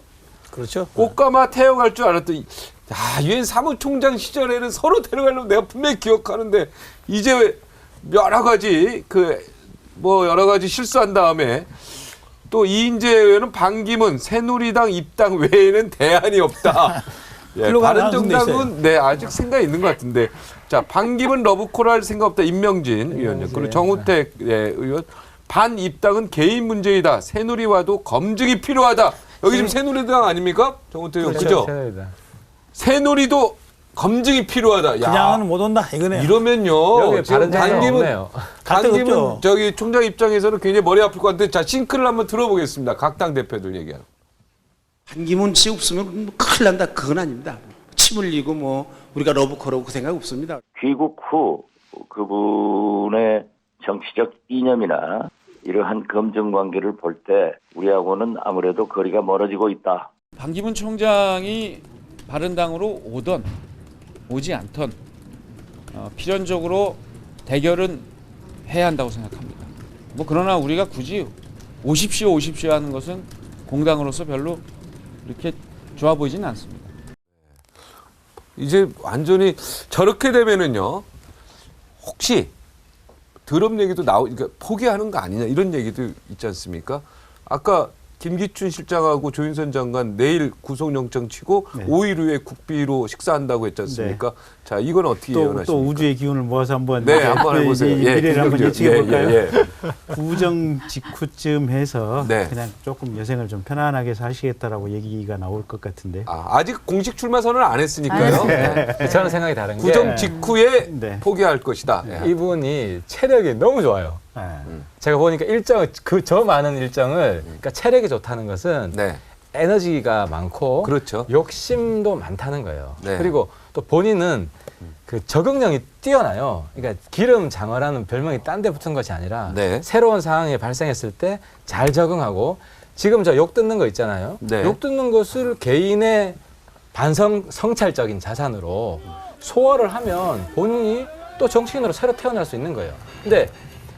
그렇죠. 꽃가마 태워갈 줄 알았더니, 유엔 사무총장 시절에는 서로 데려가려면 내가 분명히 기억하는데, 이제 여러 가지, 여러 가지 실수한 다음에, 또 이인재 의원은 반기문 새누리당 입당 외에는 대안이 없다. 예, 바른정당은 아직 생각이 있는 것 같은데. 자, 반기문 러브콜 할 생각 없다. 임명진 위원님. 그리고 정우택 의원. 반 입당은 개인 문제이다. 새누리와도 검증이 필요하다. 여기 지금 새누리당 아닙니까? 정우택 의원. 그죠? 새누리도 검증이 필요하다. 그냥은 못 온다 이거네요. 이러면요. 여기 바른정당 없네요. 반기문 저기 총장 입장에서는 굉장히 머리 아플 것 같은데 자 싱크를 한번 들어보겠습니다. 각 당 대표들 얘기하는. 반기문 씨 없으면 큰일 난다. 그건 아닙니다. 침 흘리고 우리가 러브콜하고 그 생각 없습니다. 귀국 후 그분의 정치적 이념이나 이러한 검증 관계를 볼 때 우리하고는 아무래도 거리가 멀어지고 있다. 반기문 총장이 바른당으로 오던 오지 않던 필연적으로 대결은 해야 한다고 생각합니다. 그러나 우리가 굳이 오십시오 하는 것은 공당으로서 별로 이렇게 좋아 보이지는 않습니다. 이제 완전히 저렇게 되면은요. 혹시 드럼 얘기도 그러니까 포기하는 거 아니냐 이런 얘기도 있지 않습니까? 아까 김기춘 실장하고 조윤선 장관 내일 구속영장 치고 5일 후에 국비로 식사한다고 했지 않습니까? 네. 자, 이건 어떻게 예언하십니까? 또 우주의 기운을 모아서 한번 한번 해보세요. 미래를 한번 예측해 볼까요? 예. 구정 직후쯤 해서 그냥 조금 여생을 좀 편안하게 사시겠다라고 얘기가 나올 것 같은데. 아직 공식 출마 선언을 안 했으니까요. 네. 저는 생각이 다른 게 구정 직후에 포기할 것이다. 이분이 체력이 너무 좋아요. 제가 보니까 저 많은 일정을 그러니까 체력이 좋다는 것은 에너지가 많고 그렇죠. 욕심도 많다는 거예요. 그리고 또 본인은 그 적응력이 뛰어나요. 그러니까 기름 장어라는 별명이 딴 데 붙은 것이 아니라 새로운 상황이 발생했을 때 잘 적응하고 지금 저 욕 듣는 거 있잖아요. 욕 듣는 것을 개인의 성찰적인 자산으로 소화를 하면 본인이 또 정치인으로 새로 태어날 수 있는 거예요. 근데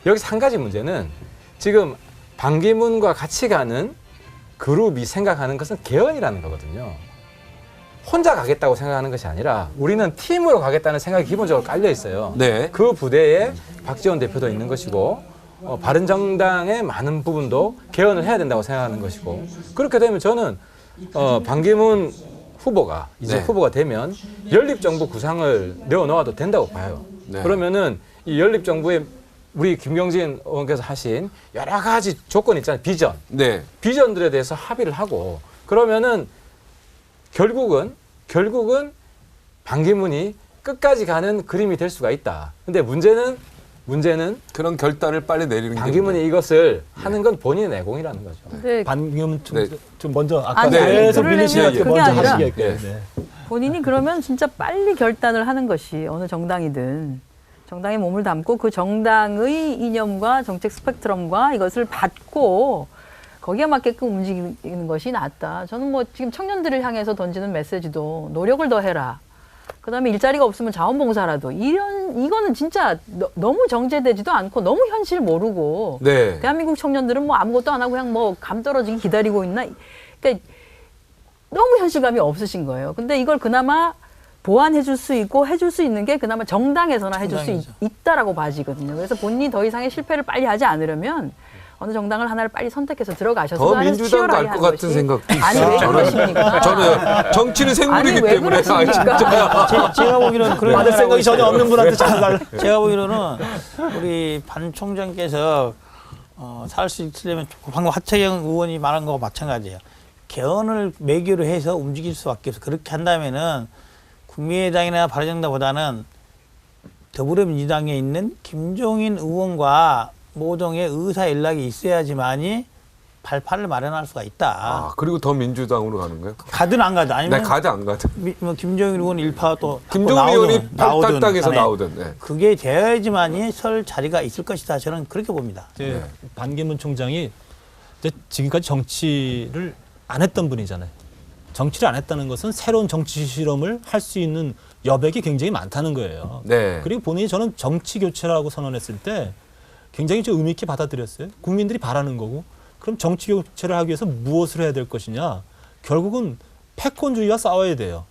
여기서 한 가지 문제는 지금 반기문과 같이 가는 그룹이 생각하는 것은 개헌이라는 거거든요. 혼자 가겠다고 생각하는 것이 아니라 우리는 팀으로 가겠다는 생각이 기본적으로 깔려 있어요. 그 부대에 박지원 대표도 있는 것이고 바른정당의 많은 부분도 개헌을 해야 된다고 생각하는 것이고 그렇게 되면 저는 반기문 후보가 이제 후보가 되면 연립정부 구상을 내어놓아도 된다고 봐요. 그러면은 이 연립정부에 우리 김경진 의원께서 하신 여러 가지 조건 있잖아요. 비전. 비전들에 대해서 합의를 하고 그러면은 결국은 반기문이 끝까지 가는 그림이 될 수가 있다. 근데 문제는 문제는 그런 결단을 빨리 내리는 게 반기문이 이것을 하는 건 본인의 내공이라는 거죠. 근데 반기문 네. 좀 먼저 아까 아니, 계속 그러려면 밀리시니까 그게 먼저 아니라 하시게끔. 네. 본인이 그러면 진짜 빨리 결단을 하는 것이 어느 정당이든 정당에 몸을 담고 그 정당의 이념과 정책 스펙트럼과 이것을 받고 거기에 맞게끔 움직이는 것이 낫다. 저는 뭐 지금 청년들을 향해서 던지는 메시지도 노력을 더 해라. 그다음에 일자리가 없으면 자원봉사라도 이거는 진짜 너무 정제되지도 않고 너무 현실 모르고 네. 대한민국 청년들은 뭐 아무것도 안 하고 그냥 뭐 감 떨어지기 기다리고 있나. 그러니까 너무 현실감이 없으신 거예요. 근데 이걸 그나마 보완해 줄 수 있고 해줄 수 있는 게 그나마 정당에서나 해줄 수 있다라고 봐지거든요. 그래서 본인이 더 이상의 실패를 빨리 하지 않으려면 어느 정당을 하나를 빨리 선택해서 들어가셔서 더 민주당 갈 것 같은 생각도 있어요. 아니 왜 그러십니까? 저는 정치는 생물이기 아니, 왜 때문에 그러십니까? 제가 보기로는 그런 받을 생각이 전혀 없는 분한테 자꾸 갈. 제가 보기로는 우리 반 총장께서 살 수 있으려면 방금 하태경 의원이 말한 거와 마찬가지예요. 개헌을 매개로 해서 움직일 수밖에 없어. 그렇게 한다면은 국민의당이나 바른정당보다는 더불어민주당에 있는 김종인 의원과 모종의 의사 연락이 있어야지만이 발판을 마련할 수가 있다. 아, 그리고 더 민주당으로 가는 거예요? 가든 안 가든 아니면 네, 가든 안 가든. 뭐 김종인 의원 일파 또 김종인 의원이 탈당해서 나오든. 네. 그게 되어야지만이 설 자리가 있을 것이다. 저는 그렇게 봅니다. 이제 반기문 총장이 이제 지금까지 정치를 안 했던 분이잖아요. 정치를 안 했다는 것은 새로운 정치 실험을 할 수 있는 여백이 굉장히 많다는 거예요. 네. 그리고 본인이 저는 정치 교체라고 선언했을 때 굉장히 좀 의미 있게 받아들였어요. 국민들이 바라는 거고. 그럼 정치 교체를 하기 위해서 무엇을 해야 될 것이냐. 결국은 패권주의와 싸워야 돼요.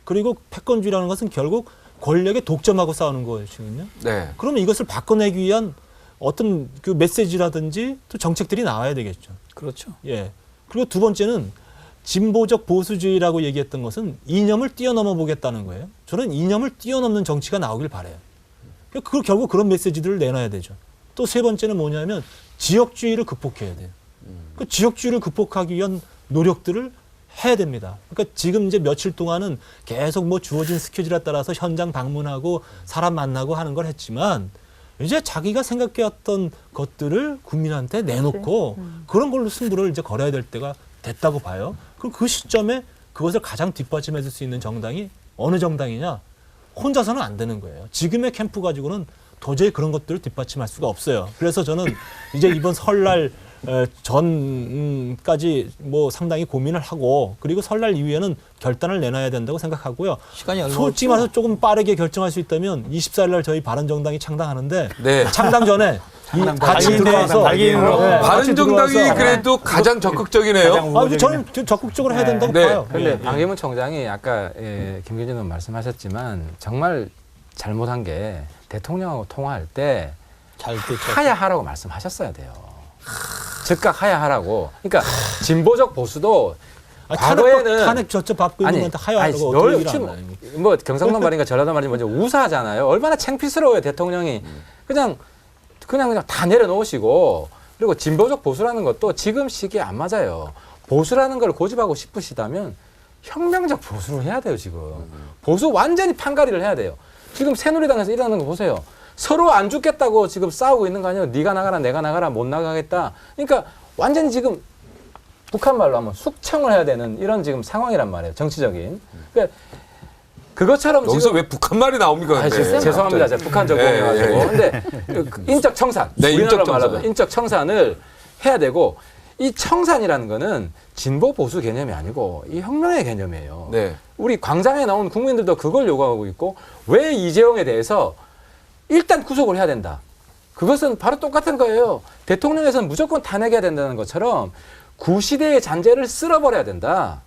그리고 패권주의라는 것은 결국 권력의 독점하고 싸우는 것이거든요. 네. 그러면 이것을 바꿔내기 위한 어떤 그 메시지라든지 또 정책들이 나와야 되겠죠. 그렇죠. 예. 그리고 두 번째는 진보적 보수주의라고 얘기했던 것은 이념을 뛰어넘어 보겠다는 거예요. 저는 이념을 뛰어넘는 정치가 나오길 바라요. 그걸 결국 그런 메시지들을 내놔야 되죠. 또 세 번째는 뭐냐면 지역주의를 극복해야 돼요. 그 지역주의를 극복하기 위한 노력들을 해야 됩니다. 그러니까 지금 이제 며칠 동안은 계속 뭐 주어진 스케줄에 따라서 현장 방문하고 사람 만나고 하는 걸 했지만 이제 자기가 생각해왔던 것들을 국민한테 내놓고 그런 걸로 승부를 이제 걸어야 될 때가 됐다고 봐요. 그럼 그 시점에 그것을 가장 뒷받침해 줄 수 있는 정당이 어느 정당이냐? 혼자서는 안 되는 거예요. 지금의 캠프 가지고는 도저히 그런 것들을 뒷받침할 수가 없어요. 그래서 저는 이제 이번 설날 전까지 뭐 상당히 고민을 하고 그리고 설날 이후에는 결단을 내놔야 된다고 생각하고요. 시간이 얼마 솔직히 말해서 조금 빠르게 결정할 수 있다면 24일 날 저희 바른정당이 창당하는데 네. 창당 전에 같이 들어와서 바른정당이 그래도 가장 적극적이네요. 저는 적극적으로 해야 된다고 봐요. 그런데 반기문 총장이 아까 김기진 의원 말씀하셨지만 정말 잘못한 게 대통령하고 통화할 때 하야하라고 말씀하셨어야 돼요. 즉각 하야하라고. 그러니까 진보적 보수도 과거에는 탄핵 저쪽 밥그릇한테 하야하라고 어떻게 얘기를 안 해요. 뭐 경상도 말인가 전라도 말인가 먼저 우사잖아요. 얼마나 창피스러워요 대통령이. 그냥 다 내려놓으시고 그리고 진보적 보수라는 것도 지금 시기에 안 맞아요. 보수라는 걸 고집하고 싶으시다면 혁명적 보수를 해야 돼요 지금. 보수 완전히 판가리를 해야 돼요. 지금 새누리당에서 일어나는 거 보세요. 서로 안 죽겠다고 지금 싸우고 있는 거 아니에요. 네가 나가라 내가 나가라 못 나가겠다. 그러니까 완전히 지금 북한 말로 하면 숙청을 해야 되는 이런 지금 상황이란 말이에요. 정치적인. 그러니까 그것처럼 여기서 지금 왜 북한 말이 나옵니까? 죄송합니다. 제가 북한 전공해가지고. 근데 인적 청산, 우리나라 말로 인적 청산을 해야 되고 이 청산이라는 거는 진보 보수 개념이 아니고 이 혁명의 개념이에요. 네. 우리 광장에 나온 국민들도 그걸 요구하고 있고 왜 이재용에 대해서 일단 구속을 해야 된다. 그것은 바로 똑같은 거예요. 대통령에서는 무조건 탄핵해야 된다는 것처럼 구시대의 잔재를 쓸어버려야 된다.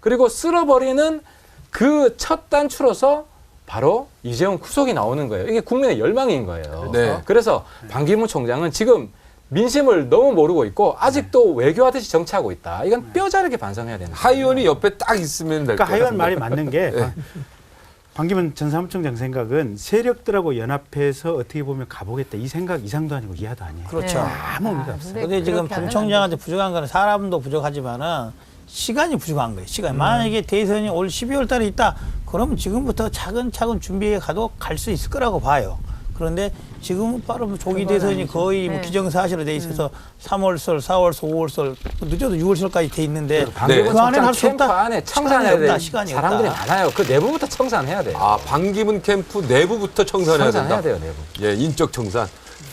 그리고 쓸어버리는 그 첫 단추로서 바로 이재용 구속이 나오는 거예요. 이게 국민의 열망인 거예요. 네. 그래서 반기문 총장은 지금 민심을 너무 모르고 있고 아직도 외교하듯이 정치하고 있다. 이건 뼈저리게 반성해야 된다. 하 의원이 옆에 딱 있으면 될 것 그러니까 같아요. 하 의원 말이 맞는 게 반기문 전 사무총장 생각은 세력들하고 연합해서 어떻게 보면 가보겠다 이 생각 이상도 아니고 이하도 아니에요. 그렇죠. 아무 의미가 없어요. 근데 지금 반 총장한테 부족한 거는 사람도 부족하지만은 시간이 부족한 거예요. 시간. 만약에 대선이 올 12월 달에 있다. 그러면 지금부터 차근차근 준비해 가도 갈 수 있을 거라고 봐요. 그런데 지금은 빠르면 조기 대선이 거의 뭐 기정사실로 돼 있어서 3월설, 4월설, 5월설, 늦어도 6월설까지 돼 있는데 그 안에 할 수 캠프 없다. 안에 청산해야 될 시간이 사람들이 없다. 많아요. 그 내부부터 청산해야 돼요. 아, 반기문 캠프 내부부터 청산해야 된다. 청산해야 돼요, 내부. 예, 인적 청산.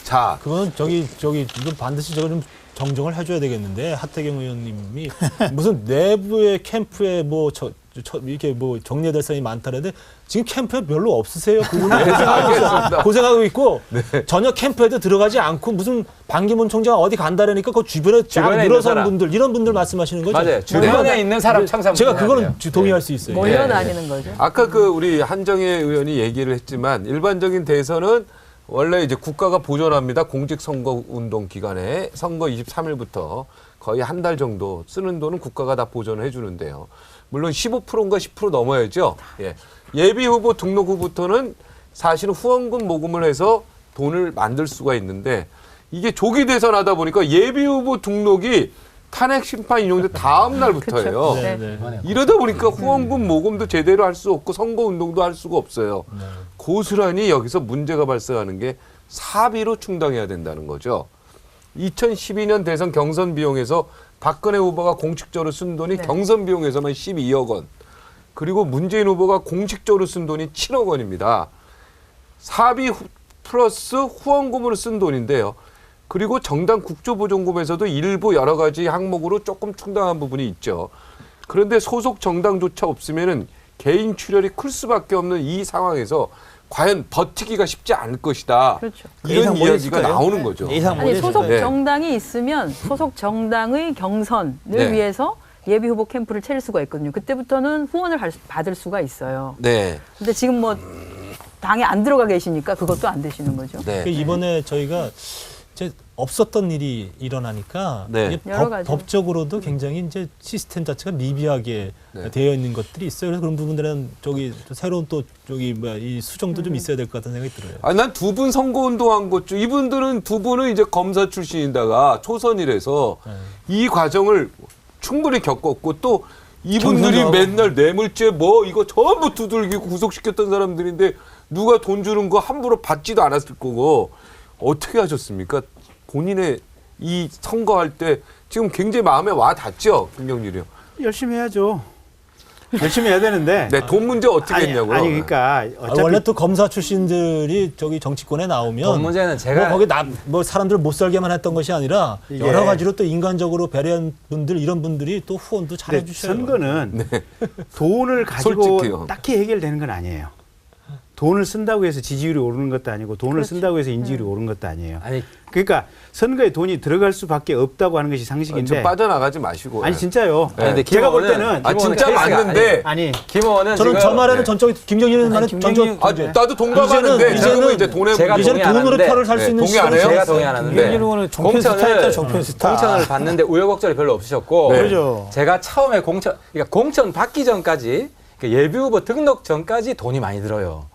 자, 그건 저기 이건 반드시 저거 좀 정정을 해줘야 되겠는데 하태경 의원님이 무슨 내부의 캠프에 뭐 이렇게 뭐 정리될 사람이 많다는데 지금 캠프에 별로 없으세요. 그분은 고생하고 있고 전혀 캠프에도 들어가지 않고 무슨 반기문 총장 어디 간다라니까 그 주변에 쫙 늘어선 분들 이런 분들 말씀하시는 거죠. 맞아요. 주변에 있는 사람 청산. 제가 그거는 동의할 수 있어요. 몰려다니는 거죠. 아까 그 우리 한정혜 의원이 얘기를 했지만 일반적인 대선은 원래 이제 국가가 보존합니다. 공직선거운동 기간에 선거 23일부터 거의 한 달 정도 쓰는 돈은 국가가 다 보존을 해주는데요. 물론 15%인가 10% 넘어야죠. 예. 예비 후보 등록 후부터는 사실은 후원금 모금을 해서 돈을 만들 수가 있는데 이게 조기 대선 하다 보니까 예비 후보 등록이 탄핵 심판 인용된 다음 날부터예요. 네. 이러다 보니까 후원금 모금도 제대로 할 수 없고 선거 운동도 할 수가 없어요. 고스란히 여기서 문제가 발생하는 게 사비로 충당해야 된다는 거죠. 2012년 대선 경선 비용에서 박근혜 후보가 공식적으로 쓴 돈이 경선 비용에서만 12억 원. 그리고 문재인 후보가 공식적으로 쓴 돈이 7억 원입니다. 사비 플러스 후원금으로 쓴 돈인데요. 그리고 정당 국조보존금에서도 일부 여러 가지 항목으로 조금 충당한 부분이 있죠. 그런데 소속 정당조차 없으면은 개인 출혈이 클 수밖에 없는 이 상황에서 과연 버티기가 쉽지 않을 것이다. 그렇죠. 이런 이야기가 나오는 거죠. 아니 소속 정당이 있으면 소속 정당의 경선을 위해서 예비 후보 캠프를 차릴 수가 있거든요. 그때부터는 후원을 받을 수가 있어요. 네. 근데 지금 뭐 당에 안 들어가 계시니까 그것도 안 되시는 거죠. 네. 이번에 저희가 이제 없었던 일이 일어나니까 이게 법적으로도 굉장히 이제 시스템 자체가 미비하게 되어 있는 것들이 있어요. 그래서 그런 부분들은 저기 새로운 또 저기 이 수정도 좀 있어야 될 것 같다는 생각이 들어요. 아, 난 두 분 선거운동한 것 중 이분들은 두 분은 이제 검사 출신인다가 초선이라서 이 과정을 충분히 겪었고 또 이분들이 맨날 뇌물죄 뭐 이거 전부 두들기고 구속시켰던 사람들인데 누가 돈 주는 거 함부로 받지도 않았을 거고 어떻게 하셨습니까? 본인의 이 선거할 때 지금 굉장히 마음에 와 닿죠? 김경률이요. 열심히 해야죠. 열심히 해야 되는데. 네, 돈 문제 어떻게 했냐고요? 아니 그러니까 어차피 원래 또 검사 출신들이 저기 정치권에 나오면 돈 문제는 제가 뭐 거기 뭐 사람들 못 살게만 했던 것이 아니라 여러 가지로 또 인간적으로 배려한 분들 이런 분들이 또 후원도 잘 해주셔요. 선거는 돈을 가지고 솔직히요. 딱히 해결되는 건 아니에요. 돈을 쓴다고 해서 지지율이 오르는 것도 아니고 돈을 쓴다고 해서 인지율이 오르는 것도 아니에요. 그러니까 선거에 돈이 들어갈 수밖에 없다고 하는 것이 상식인데. 좀 빠져나가지 마시고. 아니 진짜요. 아니, 근데 제가 볼 때는 진짜 맞는데. 아니 김의원은 저는 저 말에는 전적 김경률 말은 전적. 나도 동감하는데 이제는 이제 돈에 이제는 돈으로 표를 살 수 있는 동의 안 해요? 제가 동의 안 하는데 공천을 받는데 우여곡절이 별로 없으셨고 그렇죠. 제가 처음에 그러니까 공천 받기 전까지 그러니까 예비 후보 등록 전까지 돈이 많이 들어요.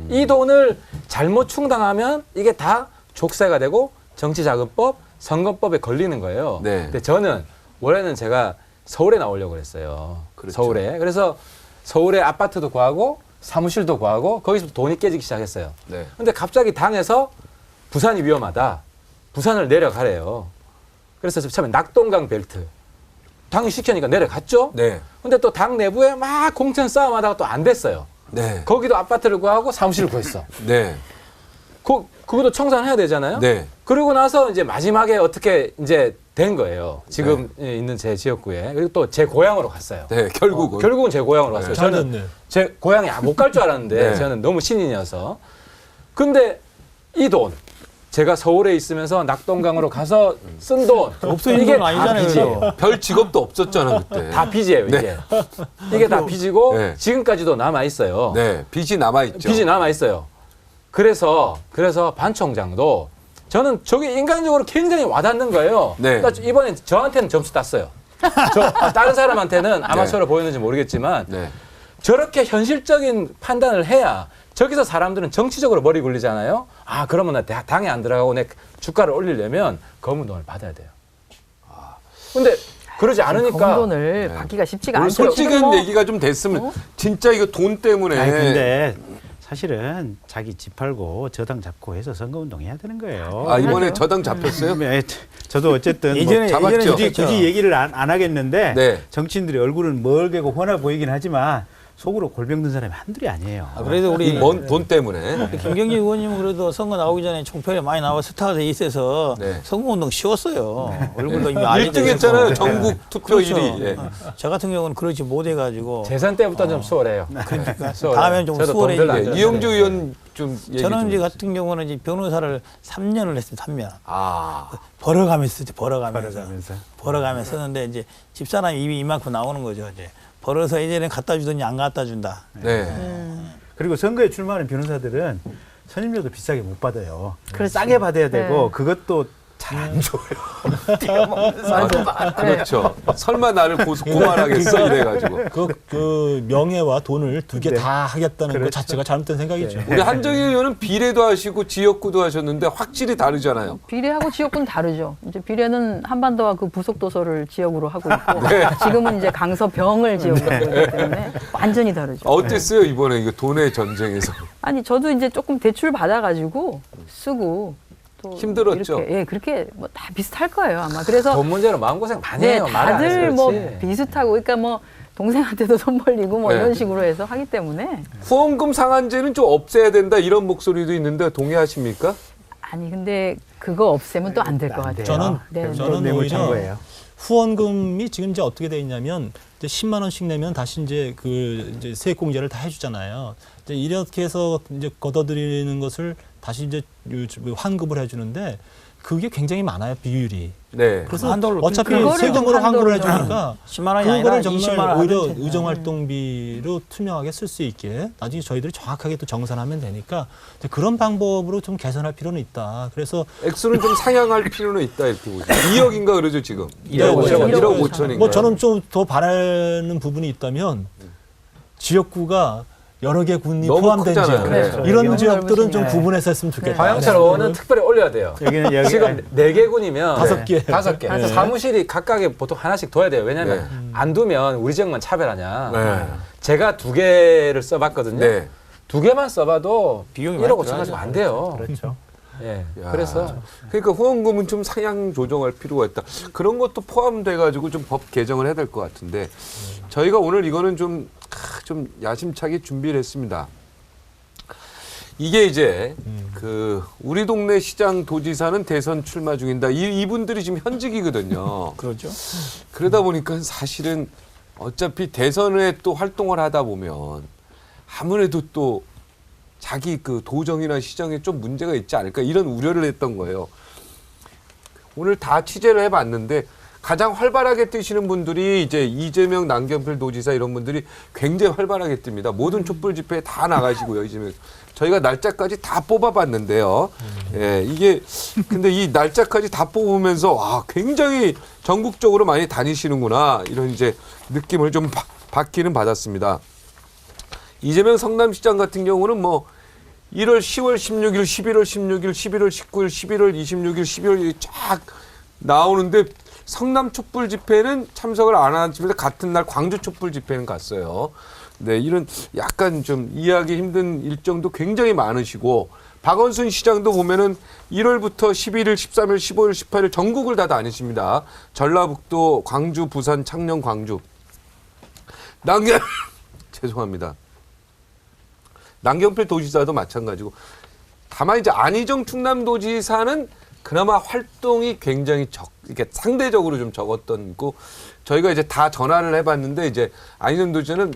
이 돈을 잘못 충당하면 이게 다 족쇄가 되고 정치자금법, 선거법에 걸리는 거예요. 근데 저는 원래는 제가 서울에 나오려고 그랬어요. 그렇죠. 서울에. 그래서 서울에 아파트도 구하고 사무실도 구하고 거기서 돈이 깨지기 시작했어요. 근데 갑자기 당에서 부산이 위험하다. 부산을 내려가래요. 그래서 처음에 낙동강 벨트. 당이 시키니까 내려갔죠. 근데 또 당 내부에 막 공천 싸움하다가 또 안 됐어요. 거기도 아파트를 구하고 사무실을 구했어. 그것도 청산해야 되잖아요. 그러고 나서 이제 마지막에 어떻게 이제 된 거예요. 지금 있는 제 지역구에. 그리고 또 제 고향으로 갔어요. 결국은 제 고향으로 갔어요. 저는 제 고향에 못 갈 줄 알았는데 저는 너무 신인이어서. 근데 이 돈. 제가 서울에 있으면서 낙동강으로 가서 쓴 돈. 이게 다 빚이에요. 별 직업도 없었잖아 그때. 다 빚이에요 이게. 이게 다 빚이고 지금까지도 남아 있어요. 빚이 남아 있죠. 빚이 남아 있어요. 그래서 반 총장도 저는 저게 인간적으로 굉장히 와닿는 거예요. 그러니까 이번에 저한테는 점수 땄어요. 다른 사람한테는 아마추어로 보였는지 모르겠지만 저렇게 현실적인 판단을 해야 저기서 사람들은 정치적으로 머리 굴리잖아요. 아 그러면 나 당에 안 들어가고 내 주가를 올리려면 검은 돈을 받아야 돼요. 근데 그러지 않으니까 검은 돈을 받기가 쉽지가 않죠. 솔직한 얘기가 좀 됐으면 진짜 이거 돈 때문에. 아니 근데 사실은 자기 집 팔고 저당 잡고 해서 선거운동 해야 되는 거예요. 아, 이번에 저당 잡혔어요? 네, 저도 어쨌든 예전에 잡았죠. 굳이 얘기를 안 하겠는데 네. 정치인들이 얼굴은 멀게고 훤해 보이긴 하지만 속으로 골병든 사람이 한둘이 아니에요. 그래도 우리 돈 때문에. 김경진 의원님은 그래도 선거 나오기 전에 총표에 많이 나와 스타가 돼 있어서 네. 선거운동 쉬웠어요. 얼굴도 이미 1등 했잖아요. 전국 투표 1위. 예. 저 같은 경우는 그렇지 못해가지고 재선 때부터 좀 수월해요. 그러니까 수월해요. 다음엔 좀 저도 돈 별로 안 수월해지게. 들어요. 이영주 의원 좀 얘기 저는 좀 이제 해주세요. 같은 경우는 이제 변호사를 3년을 했습니다. 3년. 아, 벌어가면서 벌어가면서 썼는데 이제 집사람이 입이 이만큼 나오는 거죠. 이제 벌어서 예전에 갖다 주더니 안 갖다 준다. 네. 그리고 선거에 출마하는 변호사들은 선임료도 비싸게 못 받아요. 그렇지. 싸게 받아야 되고 네. 그것도 잘 안 줘요. 그렇죠. 설마 나를 고만하겠어 이래가지고. 그 명예와 돈을 두 개 네. 다 하겠다는 것 그렇죠. 자체가 잘못된 생각이죠. 우리 한정희 의원은 비례도 하시고 지역구도 하셨는데 확실히 다르잖아요. 비례하고 지역구는 다르죠. 이제 비례는 한반도와 그 부속 도서를 지역으로 하고 있고 네. 지금은 이제 강서병을 지역으로 하고 있기 때문에 완전히 다르죠. 어땠어요 이번에 이거 돈의 전쟁에서? 아니 저도 이제 조금 대출 받아가지고 쓰고 또 힘들었죠? 이렇게, 예, 그렇게 뭐 다 비슷할 거예요 아마. 그래서 돈 문제로 마음고생 많이 네, 해요. 말을 안 해서 다들 뭐 그렇지. 비슷하고 그러니까 뭐 동생한테도 돈 벌리고 뭐 네. 이런 식으로 해서 하기 때문에 후원금 상한제는 좀 없애야 된다 이런 목소리도 있는데 동의하십니까? 아니 근데 그거 없애면 또 안 될 것 같아요. 저는 네. 저는 내용을 오히려 참고해요. 후원금이 지금 이제 어떻게 돼 있냐면 이제 10만 원씩 내면 다시 이제 그 이제 세액공제를 다 해주잖아요. 이제 이렇게 해서 이제 걷어들이는 것을 다시 이제 환급을 해주는데 그게 굉장히 많아요 비율이. 네. 그래서 한도를 어차피 그거를 세금으로 좀 환급을 한도를 해주니까 10만 원이 아니라 그거를 20만 정말 원 오히려 하면 돼. 의정활동비로 투명하게 쓸 수 있게 나중에 저희들이 정확하게 또 정산하면 되니까 이제 그런 방법으로 좀 개선할 필요는 있다. 그래서 액수는 좀 상향할 필요는 있다 이렇게 보죠. 2억인가 그러죠 지금. 1억 1억 5천인가. 뭐 저는 좀 더 바라는 부분이 있다면 지역구가 여러 개 군이 너무 포함된 크잖아요. 지역 네. 이런 너무 지역들은 좀 넓으시네. 구분해서 했으면 좋겠다. 화영철 의원은 특별히 올려야 돼요. 여기는 여기 지금 4개군이면 5개. 5개. 네. 사무실이 각각에 보통 하나씩 둬야 돼요. 왜냐하면 네. 안 두면 우리 지역만 차별하냐. 네. 제가 2개를 써봤거든요. 네. 2개만 써봐도 비용이 1억 많이 5천 가지고 안 돼요. 그렇죠. 예. 야. 그래서 그러니까 후원금은 좀 상향 조정할 필요가 있다. 그런 것도 포함돼 가지고 좀 법 개정을 해야 될 것 같은데 저희가 오늘 이거는 좀 야심차게 준비를 했습니다. 이게 이제 그 우리 동네 시장 도지사는 대선 출마 중인다. 이분들이 지금 현직이거든요. 그렇죠. 그러다 보니까 사실은 어차피 대선에 또 활동을 하다 보면 아무래도 또 자기 그 도정이나 시정에 좀 문제가 있지 않을까 이런 우려를 했던 거예요. 오늘 다 취재를 해봤는데 가장 활발하게 뛰시는 분들이 이제 이재명, 남경필 도지사 이런 분들이 굉장히 활발하게 뜹니다. 모든 촛불 집회에 다 나가시고요. 이재명. 저희가 날짜까지 다 뽑아봤는데요. 예, 이게 근데 이 날짜까지 다 뽑으면서 와 굉장히 전국적으로 많이 다니시는구나 이런 이제 느낌을 좀 받기는 받았습니다. 이재명 성남시장 같은 경우는 뭐 1월 10월 16일, 11월 16일, 11월 19일, 11월 26일, 12월이 쫙 나오는데 성남 촛불 집회는 참석을 안 하지만 같은 날 광주 촛불 집회는 갔어요. 네, 이런 약간 좀 이해하기 힘든 일정도 굉장히 많으시고 박원순 시장도 보면은 1월부터 11일, 13일, 15일, 18일 전국을 다 다니십니다. 전라북도, 광주, 부산, 창녕, 광주. 죄송합니다. 남경필 도지사도 마찬가지고. 다만 이제 안희정 충남도지사는 그나마 활동이 굉장히 이렇게 상대적으로 좀 적었던 거. 저희가 이제 다 전화를 해봤는데 이제 안희정 도지사는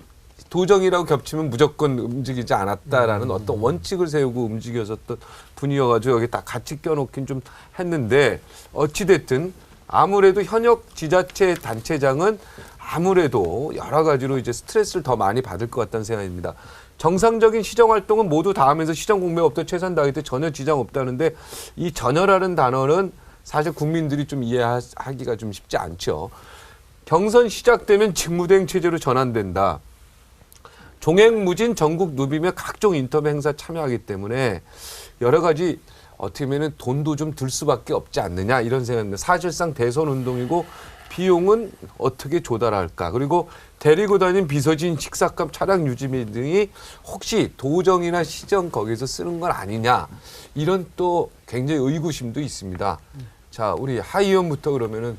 도정이라고 겹치면 무조건 움직이지 않았다라는 어떤 원칙을 세우고 움직였었던 분이어가지고 여기 딱 같이 껴놓긴 좀 했는데 어찌됐든 아무래도 현역 지자체 단체장은 아무래도 여러 가지로 이제 스트레스를 더 많이 받을 것 같다는 생각입니다. 정상적인 시정 활동은 모두 다 하면서 시정 공백 없다 최선 다할 때 전혀 지장 없다는데 이 전혀라는 단어는 사실 국민들이 좀 이해하기가 좀 쉽지 않죠. 경선 시작되면 직무대행 체제로 전환된다. 종횡무진 전국 누비며 각종 인터뷰 행사 참여하기 때문에 여러 가지 어떻게 보면 돈도 좀 들 수밖에 없지 않느냐 이런 생각입니다. 사실상 대선 운동이고 비용은 어떻게 조달할까? 그리고 데리고 다닌 비서진, 식사감, 차량 유지비 등이 혹시 도정이나 시정 거기서 쓰는 건 아니냐? 이런 또 굉장히 의구심도 있습니다. 자, 우리 하 의원부터 그러면은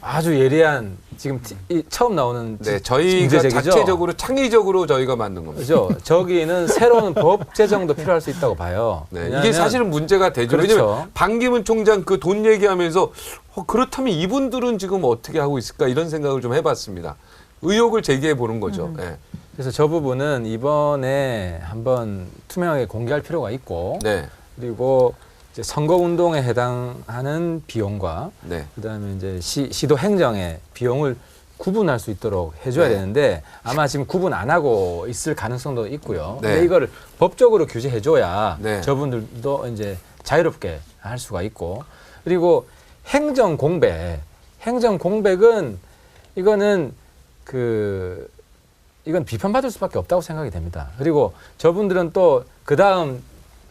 아주 예리한 지금 처음 나오는 네, 저희가 문제제기죠? 자체적으로 창의적으로 저희가 만든 겁니다. 그죠? 저기는 새로운 법 제정도 필요할 수 있다고 봐요. 네, 왜냐하면 이게 사실은 문제가 되죠. 그렇죠. 왜냐하면 반기문 총장 그 돈 얘기하면서 그렇다면 이분들은 지금 어떻게 하고 있을까 이런 생각을 좀 해봤습니다. 의혹을 제기해 보는 거죠. 네. 그래서 저 부분은 이번에 한번 투명하게 공개할 필요가 있고 네. 그리고 이제 선거 운동에 해당하는 비용과 네. 그다음에 이제 시도 행정의 비용을 구분할 수 있도록 해줘야 네. 되는데 아마 지금 구분 안 하고 있을 가능성도 있고요. 네. 근데 이거를 법적으로 규제해줘야 네. 저분들도 이제 자유롭게 할 수가 있고 그리고 행정 공백은 이거는 이건 비판받을 수밖에 없다고 생각이 됩니다. 그리고 저분들은 또 그 다음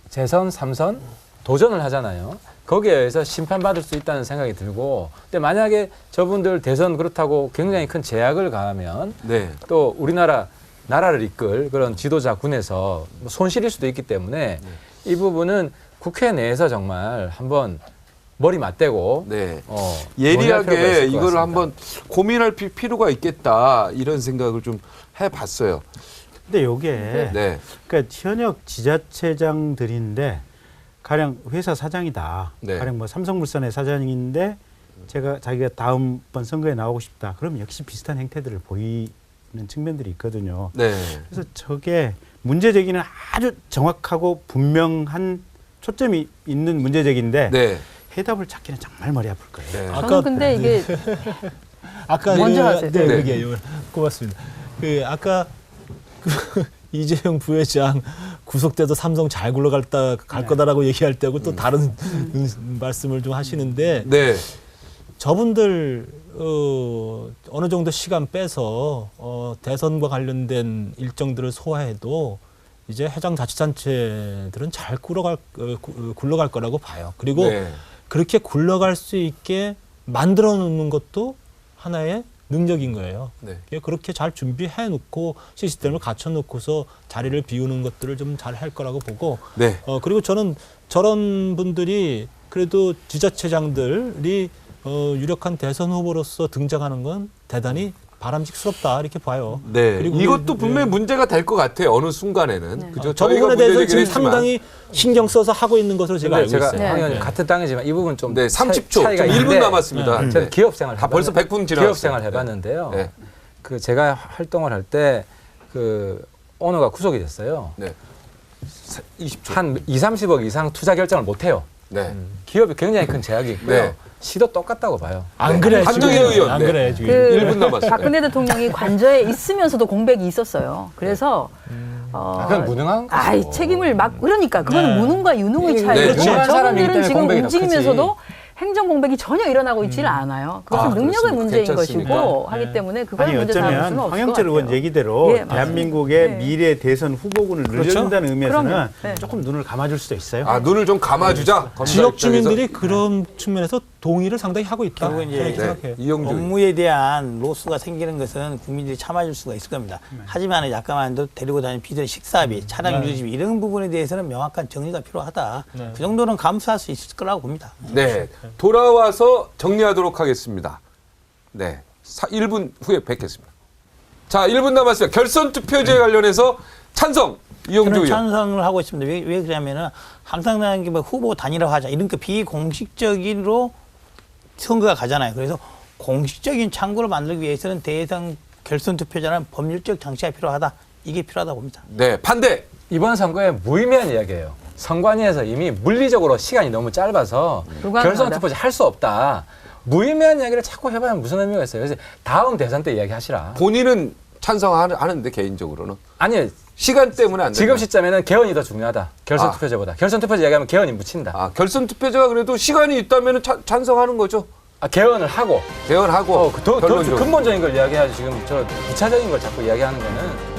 재선, 3선 도전을 하잖아요. 거기에 의해서 심판받을 수 있다는 생각이 들고 근데 만약에 저분들 대선 그렇다고 굉장히 큰 제약을 가하면 네. 또 나라를 이끌 그런 지도자군에서 손실일 수도 있기 때문에 이 부분은 국회 내에서 정말 한번 머리 맞대고 네. 논의할 필요가 예리하게 있을 것 이걸 같습니다. 한번 고민할 필요가 있겠다 이런 생각을 좀 해봤어요. 근데 요게 네. 그러니까 현역 지자체장들인데 가령 회사 사장이다. 네. 가령 뭐 삼성물산의 사장인데 자기가 다음번 선거에 나오고 싶다. 그럼 역시 비슷한 행태들을 보이는 측면들이 있거든요. 네. 그래서 저게 문제 제기는 아주 정확하고 분명한 초점이 있는 문제 제기인데 네. 해답을 찾기는 정말 머리 아플 거예요. 네. 저는 근데 이게 아까 먼저 하세요. 네, 네. 그게 고맙습니다. 아까 이재용 부회장 구속돼도 삼성 잘 굴러갈 거다라고 얘기할 때하고 또 다른 말씀을 좀 하시는데 네. 저분들 어느 정도 시간 빼서 대선과 관련된 일정들을 소화해도 이제 해당자치단체들은 잘 굴러갈 거라고 봐요. 그리고 네. 그렇게 굴러갈 수 있게 만들어 놓는 것도 하나의 능력인 거예요. 네. 그렇게 잘 준비해 놓고 시스템을 갖춰 놓고서 자리를 비우는 것들을 좀 잘 할 거라고 보고 네. 그리고 저는 저런 분들이 그래도 지자체장들이 유력한 대선 후보로서 등장하는 건 대단히 바람직스럽다 이렇게 봐요. 네. 그리고 이것도 분명히 문제가 될 것 같아요. 어느 순간에는. 네. 그죠? 저 저희가 부분에 대해서 문제 지금 제기를 했지만. 상당히 신경 써서 하고 있는 것으로 제가 알고 있어요. 네. 당연히 같은 땅이지만 이 부분 좀 네, 30초. 차이가 좀 1분 있는데 남았습니다. 저는 네. 기업 생활 다 벌써 100분 지났어요. 기업 생활 해봤는데요. 네. 제가 활동을 할 때 오너가 구속이 됐어요. 네. 20초. 한 2~30억 이상 투자 결정을 못 해요. 네. 기업이 굉장히 큰 제약이 있고요. 네. 시도 똑같다고 봐요. 안 그래. 한정희 지금. 의원. 안 네. 그래. 지금. 1분 남았어요. 박근혜 대통령이 관저에 있으면서도 공백이 있었어요. 그래서 그건 무능한 거죠. 아이 책임을 그러니까 그거는 네. 무능과 유능의 네, 차이고 유능한 사람이기 저분들은 때문에 지금 공백이 더 움직이면서도 행정 공백이 전혀 일어나고 있지는 않아요. 그것은 능력의 그렇습니까? 문제인 괜찮습니까? 것이고 네. 하기 때문에 그걸 아니 문제 삼을 어쩌면 수는 없을 것 황영철 의원 같아요. 얘기대로 예, 맞습니다. 대한민국의 네. 미래 대선 후보군을 그렇죠? 늘려준다는 의미에서는 그럼요. 네. 조금 눈을 감아줄 수도 있어요. 아, 눈을 좀 감아주자. 검사 지역 입장에서. 주민들이 그런 측면에서 동의를 상당히 하고 있다. 결국은 이제 저는 네. 생각해요. 이영주. 업무에 대한 로스가 생기는 것은 국민들이 참아줄 수가 있을 겁니다. 하지만 약간만도 데리고 다니는 비전 식사비, 차량 유지비 이런 부분에 대해서는 명확한 정리가 필요하다. 네. 그 정도는 감수할 수 있을 거라고 봅니다. 네. 돌아와서 정리하도록 하겠습니다. 네. 1분 후에 뵙겠습니다. 자, 1분 남았습니다. 결선 투표제에 관련해서 찬성. 이영주 저는 의원. 찬성을 하고 있습니다. 왜 그러냐면은 항상 나는 게 뭐 후보 단일화하자 이런 그 비공식적인으로 선거가 가잖아요. 그래서 공식적인 창구를 만들기 위해서는 대선 결선 투표자는 법률적 장치가 필요하다. 이게 필요하다고 봅니다. 네. 반대. 이번 선거에 무의미한 이야기예요. 선관위에서 이미 물리적으로 시간이 너무 짧아서 불가능하다. 결선 투표제 할 수 없다. 무의미한 이야기를 자꾸 해봐야 무슨 의미가 있어요. 그래서 다음 대선 때 이야기하시라. 본인은 찬성하는데 개인적으로는. 아니 시간 때문에 안 된다. 지금 시점에는 개헌이 더 중요하다. 결선 투표제보다. 결선 투표제 이야기하면 개헌이 묻힌다. 아, 결선 투표제가 그래도 시간이 있다면 찬성하는 거죠. 개헌을 하고 개헌하고 더 결론적으로. 근본적인 걸 이야기해야지 지금 저 2차적인 걸 자꾸 이야기하는 거는